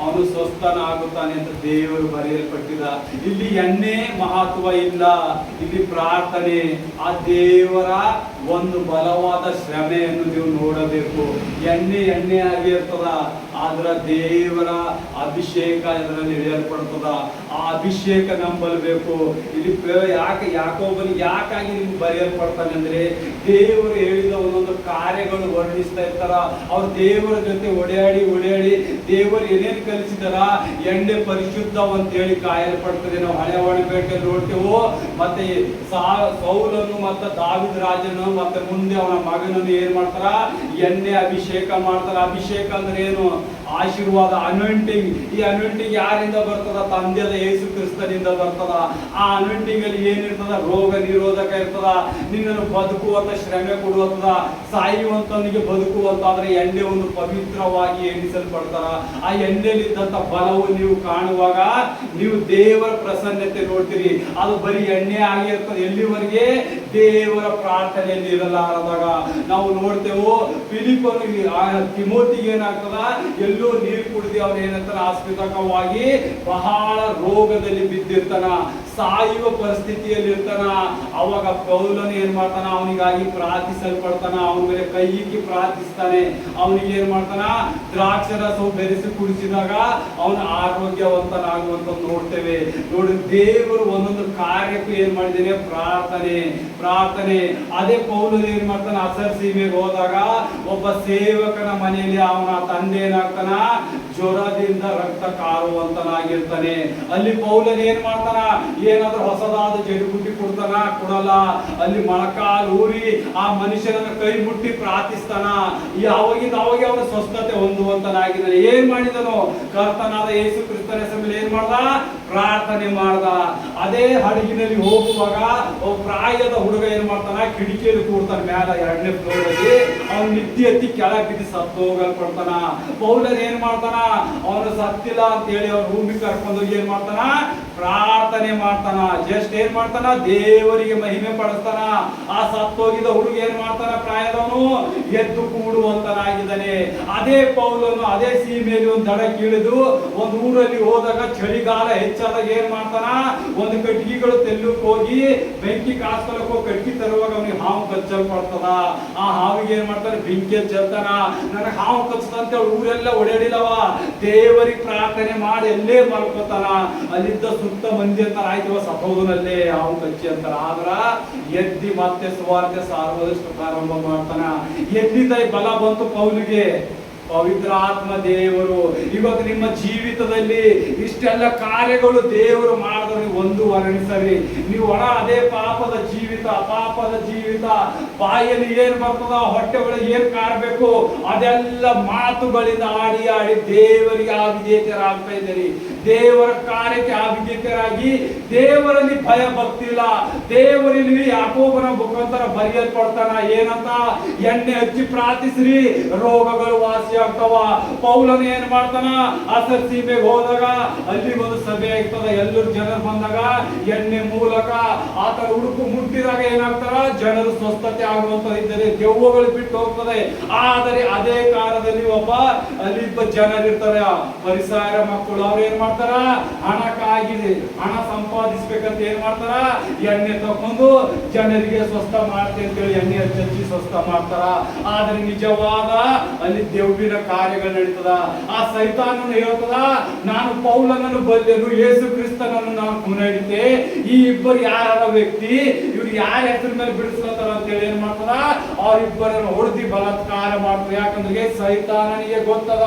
ಅವನು ಸ್ವಸ್ಥನಾಗುತ್ತಾನೆ ಅಂತ ದೇವರು ಬರೆಯಲ್ಪಟ್ಟಿದ. ಇಲ್ಲಿ ಎಣ್ಣೆ ಮಹತ್ವ ಇಲ್ಲ, ಇಲ್ಲಿ ಪ್ರಾರ್ಥನೆ. ಆ ದೇವರ ಒಂದು ಬಲವಾದ ಶ್ರಮೆಯನ್ನು ನೀವು ನೋಡಬೇಕು. ಎಣ್ಣೆ ಆಗಿ ಇರ್ತದ, ಆದ್ರ ದೇವರ ಅಭಿಷೇಕ ಇದರಲ್ಲಿ ಇಳಿಯಲ್ಪಡ್ತದ. ಆ ಅಭಿಷೇಕ ನಂಬಲ್ಬೇಕು. ಇಲ್ಲಿ ಯಾಕೋಬನಿಗೆ ಯಾಕಾಗಿ ನಿಮ್ಗೆ ಬರೆಯಲ್ಪಡ್ತಾನೆ ಅಂದ್ರೆ, ದೇವರು ಹೇಳಿದ ಒಂದೊಂದು ಕಾರ್ಯಗಳು ವರ್ಣಿಸ್ತಾ ಇರ್ತಾರ. ಅವ್ರು ದೇವರ ಜೊತೆ ಓಡಾಡಿ ದೇವರು ಏನೇನು ಕಲಿಸಿದಾರ, ಎಣ್ಣೆ ಪರಿಶುದ್ಧ ಅಂತ ಹೇಳಿ ಕಾಯಲ್ಪಡ್ತದೆ. ನಾವು ಹಳೆ ಒಡಂಬಡಿಕೆಯಲ್ಲಿ ನೋಡ್ತೇವೆ. ಮತ್ತೆ ಸೌಲನು ಮತ್ತೆ ದಾವಿದ ರಾಜನು ಮತ್ತೆ ಮುಂದೆ ಅವನ ಮಗನನ್ನು ಏನ್ ಮಾಡ್ತಾರ, ಎಣ್ಣೆ ಅಭಿಷೇಕ ಮಾಡ್ತಾರ. ಅಭಿಷೇಕ ಅಂದ್ರೆ ಏನು? ಆಶೀರ್ವಾದ, ಅನಾಯಿಂಟಿಂಗ್. ಈ ಅನಾಯಿಂಟಿಂಗ್ ಯಾರಿಂದ ಬರ್ತದ? ತಂದೆಯಾದ ಯೇಸು ಕ್ರಿಸ್ತನಿಂದ ಬರ್ತದ. ಆ ಅನಾಯಿಂಟಿಂಗ್ ಅಲ್ಲಿ ಏನಿರ್ತದ? ರೋಗ ನಿರೋಧಕ ಇರ್ತದ, ನಿನ್ನನ್ನು ಬದುಕುವಂತ ಶ್ರಮೆ ಕೊಡುವಂತದ, ಸಾಯುವಂತವನಿಗೆ ಬದುಕುವಂತ. ಆದ್ರೆ ಎಣ್ಣೆ ಒಂದು ಪವಿತ್ರವಾಗಿ ಎಣಿಸಲ್ಪಡ್ತಾರ. ಆ ಎಣ್ಣೆಯಲ್ಲಿದ್ದಂತ ಬಲವು ನೀವು ಕಾಣುವಾಗ ನೀವು ದೇವರ ಪ್ರಸನ್ನತೆ ನೋಡ್ತೀರಿ. ಅದು ಬರೀ ಎಣ್ಣೆ ಆಗಿರ್ತದೆ ಎಲ್ಲಿವರೆಗೆ? ದೇವರ ಪ್ರಾರ್ಥನೆಯಲ್ಲಿ ಇರಲಾರದಾಗ. ನಾವು ನೋಡ್ತೇವೆ, ಫಿಲಿಪ್ಪನು ತಿಮೋತಿಗೆ ಏನಾಗ್ತದ, ಎಲ್ಲೋ ನೀರು ಕುಡಿದು ಅವ್ರು ಏನಂತಾರ, ಆಸ್ಪದಕವಾಗಿ ಬಹಳ ರೋಗದಲ್ಲಿ ಬಿದ್ದಿರ್ತಾನ, ಸಾಯುವ ಪರಿಸ್ಥಿತಿಯಲ್ಲಿ ಇರ್ತಾನ. ಅವಾಗ ಪೌಲನು ಏನ್ ಮಾಡ್ತಾನ, ಅವನಿಗಾಗಿ ಪ್ರಾರ್ಥಿಸಲ್ಪಡ್ತಾನ. ಅವನ ಮೇಲೆ ಕೈ ಇಕ್ಕಿ ಪ್ರಾರ್ಥಿಸ್ತಾನೆ. ಅವನಿಗೆ ಏನ್ ಮಾಡ್ತಾನ, ದ್ರಾಕ್ಷರಸವು ಬೆರೆಸಿ ಕುಡಿಸಿದಾಗ ಅವನ ಆರೋಗ್ಯವಂತನಾಗುವಂತ ನೋಡ್ತೇವೆ. ನೋಡಿ, ದೇವರು ಒಂದೊಂದು ಕಾರ್ಯಕ್ಕೂ ಏನ್ ಮಾಡಿದ್ದೇನೆ, ಪ್ರಾರ್ಥನೆ. ಅದೇ ಪೌಲನು ಏನ್ ಮಾಡ್ತಾನ, ಅಸರ್ ಸೀಮೆಗೆ ಹೋದಾಗ ಒಬ್ಬ ಸೇವಕನ ಮನೆಯಲ್ಲಿ ಅವನ ತಂದೆ ಏನಾಗ್ತಾನ, ಜ್ವರದಿಂದ ರಕ್ತ ಕಾರುವಂತನಾಗಿರ್ತಾನೆ. ಅಲ್ಲಿ ಪೌಲನು ಏನ್ ಮಾಡ್ತಾನ, ಏನಾದ್ರೂ ಹೊಸದಾದ ಜಡಿಬುಟ್ಟಿ ಕೊಡಲ್ಲ. ಅಲ್ಲಿ ಮೊಳಕಾಲು ಊರಿ ಆ ಮನುಷ್ಯನನ್ನ ಕೈ ಮುಟ್ಟಿ ಪ್ರಾರ್ಥಿಸ್ತಾನ. ಅವಾಗ ಅವನ ಸ್ವಸ್ಥತೆ ಹೊಂದುವಂತನಾಗಿದ್ದಾನೆ. ಏನ್ ಮಾಡಿದನು? ಕರ್ತನಾದ ಯೇಸು ಕ್ರಿಸ್ತನ ಹೆಸರಲ್ಲಿ ಏನ್ ಮಾಡ್ದ? ಪ್ರಾರ್ಥನೆ ಮಾಡ್ದ. ಅದೇ ಹಡಗಿನಲ್ಲಿ ಹೋಗುವಾಗ ಪ್ರಾಯದ ಹುಡುಗ ಏನ್ ಮಾಡ್ತಾನ, ಕಿಟಕಿಯಲ್ಲಿ ಕೂಡ್ತಾನ ಮ್ಯಾಲ 2ನೇ ಫ್ಲೋರಲ್ಲಿ. ಅವ್ನು ನಿತ್ಯ ಎತ್ತಿ ಕೆಳಗೆ ಬಿದ್ದು ಸತ್ತು ಹೋಗಲ್ಪಡ್ತಾನ. ಪೌಲನ್ ಏನ್ ಮಾಡ್ತಾನ, ಅವನು ಸತ್ತಿಲ್ಲ ಅಂತ ಹೇಳಿ ಅವ್ರ ರೂಮಿಗೆ ಕರ್ಕೊಂಡು ಏನ್ ಮಾಡ್ತಾನ, ಪ್ರಾರ್ಥನೆ ಮಾಡ್ತಾನ. ಜಸ್ಟ್ ಏನ್ ಮಾಡ್ತಾನ? ದೇವರಿಗೆ ಮಹಿಮೆ ಪಡಿಸ್ತಾನ. ಆ ಸತ್ತೋಗಿದ ಹುಡುಗ ಏನ್ ಮಾಡ್ತಾನ? ಪ್ರಾಯದವನು ಎದ್ದು ಕೂಡುವಂತನಾಗಿದ್ದಾನೆ. ಅದೇ ಪೌಲನು ಅದೇ ಸೀಮೆಯಲ್ಲಿ ಒಂದು ದಡಕ್ಕೆ ಇಳಿದು ಒಂದು ಊರಲ್ಲಿ ಹೋದಾಗ ಚಳಿಗಾಲ ಹೆಚ್ಚಾದಾಗ ಏನ್ ಮಾಡ್ತಾನ? ಒಂದು ಕಟ್ಟಿಗೆಗಳು ತೆಲ್ಲಕ್ಕೆ ಹೋಗಿ ಬೆಂಕಿ ಕಾಸ್ಕೊಳಕ್ ಹೋಗಿ ಕಟ್ಟಿ ತರುವಾಗ ಅವನಿಗೆ ಹಾವು ಕಚ್ಚಲ್ಪಡ್ತದ. ಆ ಹಾವಿಗೆ ಏನ್ ಮಾಡ್ತಾನೆ? ಬೆಂಕಿಯಲ್ಲಿ ಚೆಲ್ತಾನ. ನನಗೆ ಹಾವು ಕಚ್ಚದಂತ ಊರೆಲ್ಲ ಓಡಾಡಿಲ್ಲವ, ದೇವರಿಗೆ ಪ್ರಾರ್ಥನೆ ಮಾಡಿ ಎಲ್ಲೇ ಮಲ್ಕೋತಾನ. ಅಲ್ಲಿದ್ದ ಸುತ್ತ ಮಂದಿ ಅಂತಾರ, ಆಯ್ತವ ಸತ್ತೋದನಲ್ಲೇ ಹಾವು ಕಚ್ಚಿ ಅಂತಾರ. ಆದ್ರ ಎದ್ದಿ ಮತ್ತೆ ಸುವಾರ್ತೆ ಸಾರುವುದಷ್ಟು ಪ್ರಾರಂಭ ಮಾಡ್ತಾನ. ಎದ್ದಿದ್ದ ಬಲ ಬಂತು ಪೌಲಿಗೆ. ಪವಿತ್ರ ಆತ್ಮ ದೇವರು ಇವತ್ತು ನಿಮ್ಮ ಜೀವಿತದಲ್ಲಿ ಇಷ್ಟೆಲ್ಲ ಕಾರ್ಯಗಳು ದೇವರು ಮಾಡಿದ್ರೆ ಒಂದು ವರ್ಣಿಸರಿ. ನೀವು ಒಣ ಅದೇ ಪಾಪದ ಜೀವಿತ, ಅಪಾಪದ ಜೀವಿತ, ಬಾಯಲ್ಲಿ ಏನ್ ಬರ್ತದ, ಹೊಟ್ಟೆ ಒಳಗೆ ಏನ್ ಕಾಡ್ಬೇಕು ಅದೆಲ್ಲ ಮಾತುಗಳಿಂದ ಆಡಿ ಆಡಿ ದೇವರಿಗೆ ಆವಿಧೇಯರಾಗ್ತಾ ಇದ್ದೀರಿ. ದೇವರ ಕಾರ್ಯಕ್ಕೆ ಆವಿಧೇಯರಾಗಿ ದೇವರಲ್ಲಿ ಭಯ ಭಕ್ತಿ ಇಲ್ಲ. ದೇವರಲ್ಲಿ ಯಾಕೋಬನ ಮುಖಾಂತರ ಬರೆಯಲ್ಪಡ್ತಾನ. ಏನಂತ? ಎಣ್ಣೆ ಹಚ್ಚಿ ಪ್ರಾರ್ಥಿಸ್ರಿ, ರೋಗಗಳು ವಾಸಿ ಆಗ್ತಾವ. ಪೌಲನ ಏನ್ ಮಾಡ್ತಾನ? ಅಸರ್ ಸೀಮೆಗೆ ಹೋದಾಗ ಅಲ್ಲಿ ಒಂದು ಸಭೆ ಆಗ್ತದ. ಎಲ್ಲರೂ ಜನರು ಬಂದಾಗ ಎಣ್ಣೆ ಮೂಲಕ ಆತರ ಹುಡುಕು ಮುಟ್ಟಿದಾಗ ಏನಾಗ್ತಾರ? ಜನರು ಸ್ವಸ್ಥತೆ ಆಗುವಂತದ್ದಿದ್ದಾರೆ, ದೆವ್ವಗಳು ಬಿಟ್ಟು ಹೋಗ್ತದೆ. ಆದರೆ ಅದೇ ಕಾಲದಲ್ಲಿ ಅಲ್ಲಿಬ್ಬ ಜನರಿರ್ತಾರೆ, ಪರಿಸರ ಮಕ್ಕಳು. ಅವ್ರು ಏನ್ ಮಾಡ್ತಾರ? ಹಣಕ್ಕಾಗಿದೆ, ಹಣ ಸಂಪಾದಿಸ್ಬೇಕಂತ ಏನ್ ಮಾಡ್ತಾರ? ಎಣ್ಣೆ ತಕೊಂಡು ಜನರಿಗೆ ಸ್ವಸ್ಥ ಮಾಡ್ತೆ ಅಂತೇಳಿ ಎಣ್ಣೆ ಹಚ್ಚಿ ಸ್ವಸ್ಥ ಮಾಡ್ತಾರ. ಆದ್ರೆ ನಿಜವಾದ ಅಲ್ಲಿ ದೆವ್ವಿನ ಕಾರ್ಯಗಳು ನಡೀತದ. ಆ ಸೈತಾನನು ಹೇಳ್ತದ, ನಾನು ಪೌಲನನ್ನು ಬಲ್ಲೆನು, ಯೇಸು ಕ್ರಿಸ್ತನನ್ನು ನಾನು ಮುನ್ನಡೆತೆ. ಈ ಇಬ್ಬರು ಯಾರ ವ್ಯಕ್ತಿ, ಇವ್ರು ಯಾರ ಹೆಸರ ಮೇಲೆ ಬಿಡಿಸ್ಕೊತಾರ ಅಂತ ಹೇಳಿ ಏನ್ ಮಾಡ್ತದ? ಅವರಿಬ್ಬರನ್ನು ಹೊಡೆದಿ ಬಲಾತ್ಕಾರ ಮಾಡ್ತಾರೆ. ಯಾಕಂದ್ರೆ ಸೈತಾನನಿಗೆ ಗೊತ್ತದ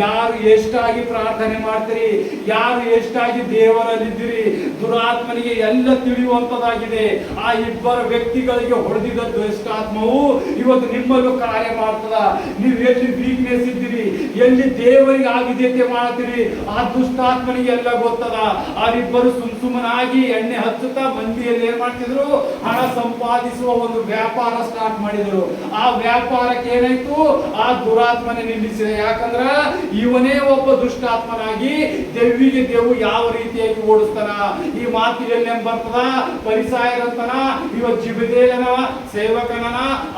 ಯಾರು ಎಷ್ಟಾಗಿ ಪ್ರಾರ್ಥನೆ ಮಾಡ್ತೀರಿ, ಯಾರು ಎಷ್ಟಾಗಿ ದೇವರಲ್ಲಿದ್ದೀರಿ. ದುರಾತ್ಮನಿಗೆ ಎಲ್ಲ ತಿಳಿಯುವಂತದಾಗಿದೆ. ಆ ಇಬ್ಬರ ವ್ಯಕ್ತಿಗಳಿಗೆ ಹೊಡೆದಿದ್ದ ದುಷ್ಟಾತ್ಮವು ಇವತ್ತು ನಿಮ್ಮಲ್ಲೂ ಕಾರ್ಯ ಮಾಡ್ತದ. ನೀವು ಎಲ್ಲಿ ವೀಕ್ನೆಸ್ ಇದ್ದೀರಿ, ಎಲ್ಲಿ ದೇವರಿಗೆ ಆವಿಧೇಯತೆ ಮಾಡ್ತೀರಿ, ಆ ದುಷ್ಟಾತ್ಮನಿಗೆ ಎಲ್ಲ ಗೊತ್ತದ. ಅವರಿಬ್ಬರು ಸುಮ್ಮನಾಗಿ ಎಣ್ಣೆ ಹಚ್ಚುತ್ತಾ ಮಂದಿಯಲ್ಲಿ ಏನ್ ಮಾಡ್ತಿದ್ರು? ಹಣ ಸಂಪಾದಿಸುವ ಒಂದು ವ್ಯಾಪಾರ ಸ್ಟಾರ್ಟ್ ಮಾಡಿದ್ರು. ಆ ವ್ಯಾಪಾರಕ್ಕೆ ಏನಾಯ್ತು? ಆ ದುರಾತ್ಮನೆ ನಿಲ್ಲಿಸಿದೆ. ಯಾಕಂದ್ರ ಇವನೇ ಒಬ್ಬ ದುಷ್ಟಾತ್ಮನಾಗಿ ದೆವ್ವಿಗೆ ದೇವು ಯಾವ ರೀತಿಯಾಗಿ ಓಡಿಸ್ತಾನ. ಈ ಮಾತಿನಲ್ಲಿ ಬರ್ತದ, ಪರಿಸಾಯರಂತನ ಇವ ಜಿಬದೇಲನ ಸೇವಕನ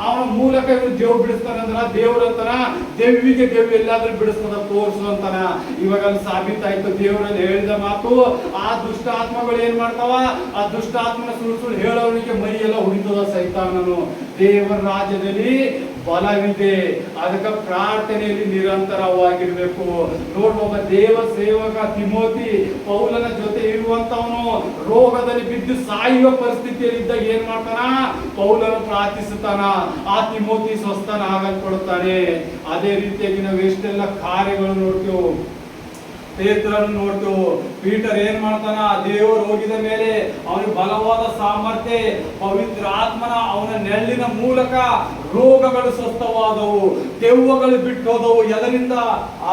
ಅವನ ಮೂಲಕ ಇವ್ ದೇವ್ ಬಿಡಿಸ್ತಾನಂದ್ರ ದೇವ್ರಂತನ ದೆವ್ವಿಗೆ ದೇವ್ ಎಲ್ಲಾದ್ರೂ ಬಿಡಿಸ್ತದ ತೋರಿಸುವಂತನ. ಇವಾಗ ಅಲ್ಲಿ ಸಾಬೀತಾಯ್ತು ದೇವರಲ್ಲಿ ಹೇಳಿದ ಮಾತು. ಆ ದುಷ್ಟಾತ್ಮಗಳು ಏನ್ ಮಾಡ್ತಾವ? ಆ ದುಷ್ಟಾತ್ಮನ ಸುಳ್ಳು ಸುಳ್ಳು ಹೇಳೋನಿಗೆ ಮೈ ಎಲ್ಲ ಹುಡಿತದ ಸೈತಾನನು. ದೇವರ ರಾಜ್ಯದಲ್ಲಿ ಬಲವಿದೆ. ಅದಕ್ಕೆ ಪ್ರಾರ್ಥನೆಯಲ್ಲಿ ನಿರಂತರವಾಗಿರ್ಬೇಕು. ನೋಡ್, ಒಬ್ಬ ದೇವ ಸೇವಕ ತಿಮೋತಿ ಪೌಲನ ಜೊತೆ ಇರುವಂತವನು ರೋಗದಲ್ಲಿ ಬಿದ್ದು ಸಾಯುವ ಪರಿಸ್ಥಿತಿಯಲ್ಲಿ ಇದ್ದಾಗ ಏನ್ ಮಾಡ್ತಾನ? ಪೌಲನ ಪ್ರಾರ್ಥಿಸುತ್ತಾನ. ಆ ತಿಮೋತಿ ಸ್ವಸ್ಥನ ಆಗಲ್ಪಡುತ್ತಾನೆ. ಅದೇ ರೀತಿಯಾಗಿ ನಾವು ಎಷ್ಟೆಲ್ಲ ಕಾರ್ಯಗಳು ನೋಡ್ತೇವೆ. ಪೇತ್ರನ್ನು ನೋಡ್ತೇವೆ. ಪೀಟರ್ ಏನ್ ಮಾಡ್ತಾನ? ದೇವರು ಹೋಗಿದ ಮೇಲೆ ಅವನಿಗೆ ಬಲವಾದ ಸಾಮರ್ಥ್ಯ, ಪವಿತ್ರ ಆತ್ಮನ ಅವನ ನೆರಳಿನ ಮೂಲಕ ರೋಗಗಳು ಸ್ವಸ್ಥವಾದವು, ದೆವ್ವಗಳು ಬಿಟ್ಟು ಹೋದವು. ಎದರಿಂದ?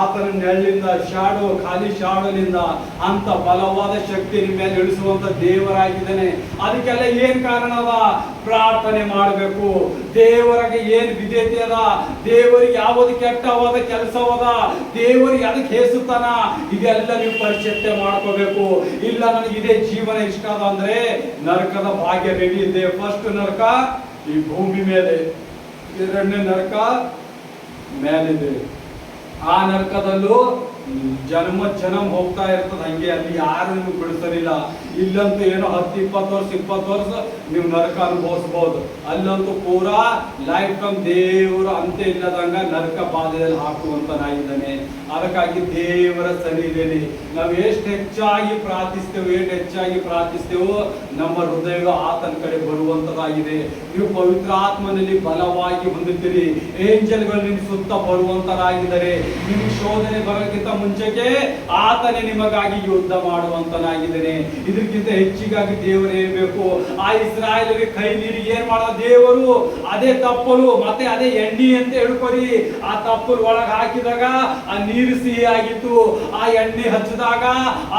ಆತನ ನೆರಳಿಂದ, ಖಾಲಿ ಶಾಡೋಲಿಂದ. ಅಂತ ಬಲವಾದ ಶಕ್ತಿ ನಿಮ್ಮ ಮೇಲೆ ಇಳಿಸುವಂತ ದೇವರಾಗಿದ್ದಾನೆ. ಅದಕ್ಕೆಲ್ಲ ಏನ್ ಕಾರಣ ಅದ? ಪ್ರಾರ್ಥನೆ ಮಾಡಬೇಕು. ದೇವರಿಗೆ ಏನ್ ವಿಧೇಯತೆ ಅದ, ದೇವರಿಗೆ ಯಾವುದು ಕೆಟ್ಟವಾದ ಕೆಲಸವಾದ, ದೇವರಿಗೆ ಅದಕ್ಕೆ ಹೇಸುತ್ತಾನ, ಇದೆಲ್ಲ ನೀವು ಪರಿಚಯ ಮಾಡ್ಕೋಬೇಕು. ಇಲ್ಲ ನನಗೆ ಇದೇ ಜೀವನ ಇಷ್ಟ ಅದ ಅಂದ್ರೆ ನರಕದ ಭಾಗ್ಯ ರೆಡಿ ಇದೆ. ಫಸ್ಟ್ ನರಕ ಈ ಭೂಮಿ ಮೇಲೆ, ಎರಡನೇ ನರಕ ಮೇಲಿದೆ. ಆ ನರಕದಲ್ಲೂ ಜನ್ಮ ಹೋಗ್ತಾ ಇರ್ತದ. ಹಂಗೆ ಅಲ್ಲಿ ಯಾರು ನೀವು ಬಿಡಿಸಲಿಲ್ಲ. ಇಲ್ಲಂತೂ ಏನೋ 10-20 ವರ್ಷ 20 ವರ್ಷ ನೀವು ನರಕ ಅನುಭವಿಸಬಹುದು. ಅಲ್ಲಂತೂ ಪೂರಾ ಲೈಫ್ ಟೈಮ್ ದೇವರು ಅಂತೆ ಇಲ್ಲದಂಗ ನರಕ ಬಾಧೆಯಲ್ಲಿ ಹಾಕುವಂತನಾಗಿದ್ದಾನೆ. ಅದಕ್ಕಾಗಿ ದೇವರ ಸನ್ನಿಧಿಯಲ್ಲಿ ನಾವು ಎಷ್ಟು ಹೆಚ್ಚಾಗಿ ಪ್ರಾರ್ಥಿಸ್ತೇವೋ ನಮ್ಮ ಹೃದಯ ಆತನ ಕಡೆ ಬರುವಂತದಾಗಿದೆ. ನೀವು ಪವಿತ್ರ ಆತ್ಮನಲ್ಲಿ ಬಲವಾಗಿ ಹೊಂದುತ್ತೀರಿ. ಏಂಜಲ್ಗಳು ನಿಮ್ಮ ಸುತ್ತ ಬರುವಂತರಾಗಿದ್ದಾರೆ. ನಿಮ್ಗೆ ಶೋಧನೆ ಬರೋಕ್ಕಿಂತ ಮುಂಚೆಗೆ ಆತನೇ ನಿಮಗಾಗಿ ಯುದ್ಧ ಮಾಡುವಂತನಾಗಿದ್ದಾನೆ. ಇದಕ್ಕೆ ನೀರಿಗಿಂತ ಹೆಚ್ಚಿಗಾಗಿ ದೇವರು ಇರಬೇಕು. ಆ ಇಸ್ರಾಯೇಲರಿಗೆ ಕೈ ನೀರಿಗೆ ಏನ್ ಮಾಡ ದೇವರು ಅದೇ ತಪ್ಪಲು ಮತ್ತೆ ಅದೇ ಎಣ್ಣೆ ಅಂತ ಹೇಳ್ಕೊರಿ, ಆ ತಪ್ಪಲು ಒಳಗೆ ಹಾಕಿದಾಗ ಆ ನೀರು ಸಿಹಿ ಆಗಿತ್ತು, ಆ ಎಣ್ಣೆ ಹಚ್ಚಿದಾಗ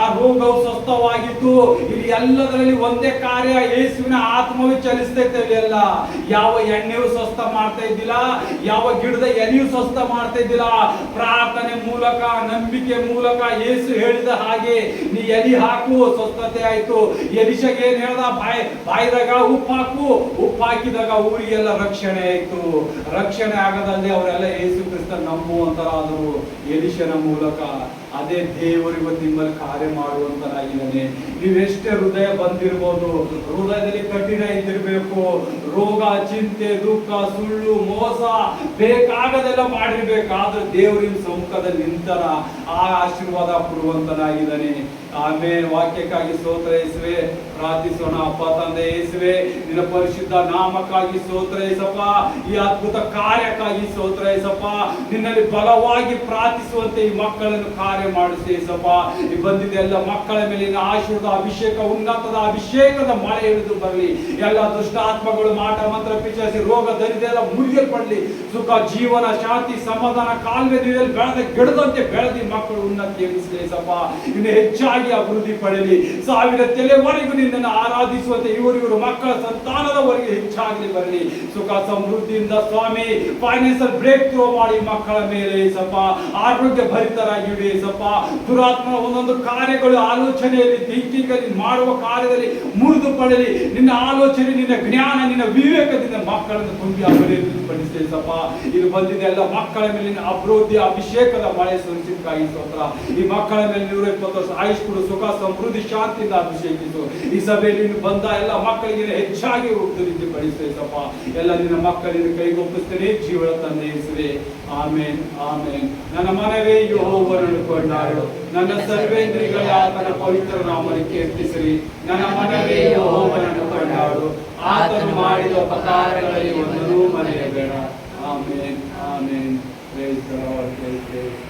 ಆ ರೋಗವು ಸ್ವಸ್ಥವಾಗಿತ್ತು. ಇಲ್ಲಿ ಎಲ್ಲದರಲ್ಲಿ ಒಂದೇ ಕಾರ್ಯ, ಯೇಸುವಿನ ಆತ್ಮವೇ ಚಲಿಸ್ತೈತೆ. ಅಲ್ಲ ಯಾವ ಎಣ್ಣೆಯು ಸ್ವಸ್ಥ ಮಾಡ್ತಾ ಇದ್ದಿಲ್ಲ, ಯಾವ ಗಿಡದ ಎಲೆಯು ಸ್ವಸ್ಥ ಮಾಡ್ತಾ ಇದ್ದಿಲ್ಲ. ಪ್ರಾರ್ಥನೆ ಮೂಲಕ, ನಂಬಿಕೆ ಮೂಲಕ ಯೇಸು ಹೇಳಿದ ಹಾಗೆ ನೀ ಎಲಿ ಹಾಕು, ಸ್ವಸ್ಥತೆ ಆಯ್ತು. ಎಲಿಶಗೆ ಏನ್ ಹೇಳ್ದ, ಬಾಯಿದಾಗ ಉಪ್ಪು ಹಾಕು, ಉಪ್ಪು ಹಾಕಿದಾಗ ಊರಿಗೆಲ್ಲ ರಕ್ಷಣೆ ಆಯ್ತು. ರಕ್ಷಣೆ ಆಗದಲ್ಲಿ ಅವರೆಲ್ಲ ಯೇಸು ಕ್ರಿಸ್ತ ನಂಬುವಂತರಾದರು ಎಲಿಶನ ಮೂಲಕ. ಅದೇ ದೇವರು ಇವತ್ತು ನಿಮ್ಮಲ್ಲಿ ಕಾರ್ಯ ಮಾಡುವಂತನಾಗಿದ್ದಾನೆ. ನೀವೆಷ್ಟೇ ಹೃದಯ ಬಂದಿರ್ಬೋದು, ಹೃದಯದಲ್ಲಿ ಕಠಿಣ ಇದ್ದಿರ್ಬೇಕು, ರೋಗ, ಚಿಂತೆ, ದುಃಖ, ಸುಳ್ಳು, ಮೋಸ ಬೇಕಾಗದೆಲ್ಲ ಮಾಡಿರ್ಬೇಕಾದ್ರೆ ದೇವರಿನ ಸಮ್ಮುಖದಲ್ಲಿ ನಿಂತರ ಆ ಆಶೀರ್ವಾದ ಕೊಡುವಂತನಾಗಿದ್ದಾನೆ. ಆಮೇಲೆ ವಾಕ್ಯಕ್ಕಾಗಿ ಸ್ತೋತ್ರ ಯೇಸುವೆ, ಪ್ರಾರ್ಥಿಸೋಣ. ಅಪ್ಪ ತಂದೆ ಯೇಸುವೆ, ನಿನ್ನ ಪರಿಶುದ್ಧ ನಾಮಕ್ಕಾಗಿ ಸ್ತೋತ್ರ ಯೇಸಪ್ಪ, ಈ ಅದ್ಭುತ ಕಾರ್ಯಕ್ಕಾಗಿ ಸ್ತೋತ್ರ ಯೇಸಪ್ಪ. ನಿನ್ನಲ್ಲಿ ಬಲವಾಗಿ ಪ್ರಾರ್ಥಿಸುವಂತೆ ಈ ಮಕ್ಕಳನ್ನು ಕಾರ್ಯ ಮಾಡಿಸಿ ಯೇಸಪ್ಪ. ಈ ಬಂದಿದ್ದ ಎಲ್ಲ ಮಕ್ಕಳ ಮೇಲಿನ ಆಶೀರ್ವಾದ, ಅಭಿಷೇಕ, ಉನ್ನತದ ಅಭಿಷೇಕದ ಮಳೆ ಇಳಿದು ಬರಲಿ. ಎಲ್ಲ ದುಷ್ಟಾತ್ಮಗಳು, ಮಾಟ ಮಂತ್ರ, ಪಿಶಾಚಿ, ರೋಗ, ದರಿದ್ರ ಎಲ್ಲ ಮುರಿಯಲ್ಪಡಲಿ. ಸುಖ, ಜೀವನ, ಶಾಂತಿ, ಸಮಾಧಾನ, ಕಾಲುವೆ ನೀರಲ್ಲಿ ಬೆಳೆದ ಗಿಡದಂತೆ ಬೆಳೆದಿ ಮಕ್ಕಳು ಉನ್ನತಿ ಎನಿಸಲಿ ಯೇಸಪ್ಪ. ಇನ್ನು ಹೆಚ್ಚಾಗಿ ಅಭಿವೃದ್ಧಿ ಪಡೆಯಲಿ. 1000 ತಲೆವರೆಗೂ ನಿನ್ನನ್ನು ಆರಾಧಿಸುವಂತೆ ಇವರು ಮಕ್ಕಳ ಸಂತಾನದವರೆಗೆ ಹೆಚ್ಚಾಗಲಿ ಬರಲಿ. ಸುಖ ಸಮೃದ್ಧಿಯಿಂದ ಸ್ವಾಮಿ ಫೈನಾನ್ಸಿಯಲ್ ಬ್ರೇಕ್ ಥ್ರೂ ಮಾಡಿ ಮಕ್ಕಳ ಮೇಲೆ ಯೇಸಪ್ಪ. ಆರೋಗ್ಯ ಭರಿತರಾಗಿಡಿ ಯೇಸಪ್ಪ. ದುರಾತ್ಮನ ಒಂದೊಂದು ಕಾರ್ಯಗಳು ಆಲೋಚನೆಯಲ್ಲಿ, ಥಿಂಕಿಂಗ್ ಅಲ್ಲಿ ಮಾಡುವ ಕಾರ್ಯದಲ್ಲಿ ಮುರಿದು ಪಡೆಯಲಿ. ನಿನ್ನ ಆಲೋಚನೆ, ನಿನ್ನ ಜ್ಞಾನ, ನಿನ್ನ ವಿವೇಕದಿಂದ ಮಕ್ಕಳನ್ನು ತುಂಬಿ ಅಭಿವೃದ್ಧಿಪಡಿಸಿ ಯೇಸಪ್ಪ. ಇದು ಬಂದಿದೆ ಎಲ್ಲ ಮಕ್ಕಳ ಮೇಲಿನ ಅಭಿವೃದ್ಧಿ, ಅಭಿಷೇಕದ ಮಳೆ ಸುರಿಸಿದ್ದಕ್ಕಾಗಿ ಸ್ತೋತ್ರ. ಈ ಮಕ್ಕಳ ಮೇಲೆ 120 ವರ್ಷ ಆಯುಷ್ ಕೊಡು, ಸುಖ ಸಮೃದ್ಧಿ ಶಾಂತಿಯಿಂದ ಅಭಿಷೇಕಿಸು. ಈ ಸಭೆಯಲ್ಲಿ ಬಂದ ಎಲ್ಲ ಮಕ್ಕಳಿಗೆ ಹೆಚ್ಚಾಗಿ ಉಪಯುಕ್ತಿ ಪಡಿಸಪ್ಪ. ಎಲ್ಲ ನಿನ್ನ ಮಕ್ಕಳಿನ ಕೈಗೊಪ್ಪಿಸ್ತೇನೆ, ಜೀವನ ತಂದೆ ಯೇಸುವೆ. ಆಮೇನ್, ಆಮೇನ್. ನನ್ನ ಮನವೇ ಯೆಹೋವನನ್ನು ಕೊಂಡಾಡು, ನನ್ನ ಸರ್ವೇಂದ್ರಿಗಳ ಆತನ ಪವಿತ್ರ ನಾಮವನ್ನು ಕೀರ್ತಿಸಿರಿ. ನನ್ನ ಮನವೇ ಯೆಹೋವನನ್ನು ಕೊಂಡಾಡು, ಆತನು ಮಾಡಿದ ಉಪಕಾರಗಳಲ್ಲಿ ಒಂದೂ ಮರೆಯಬೇಡ. Amen, amen. Praise the lord.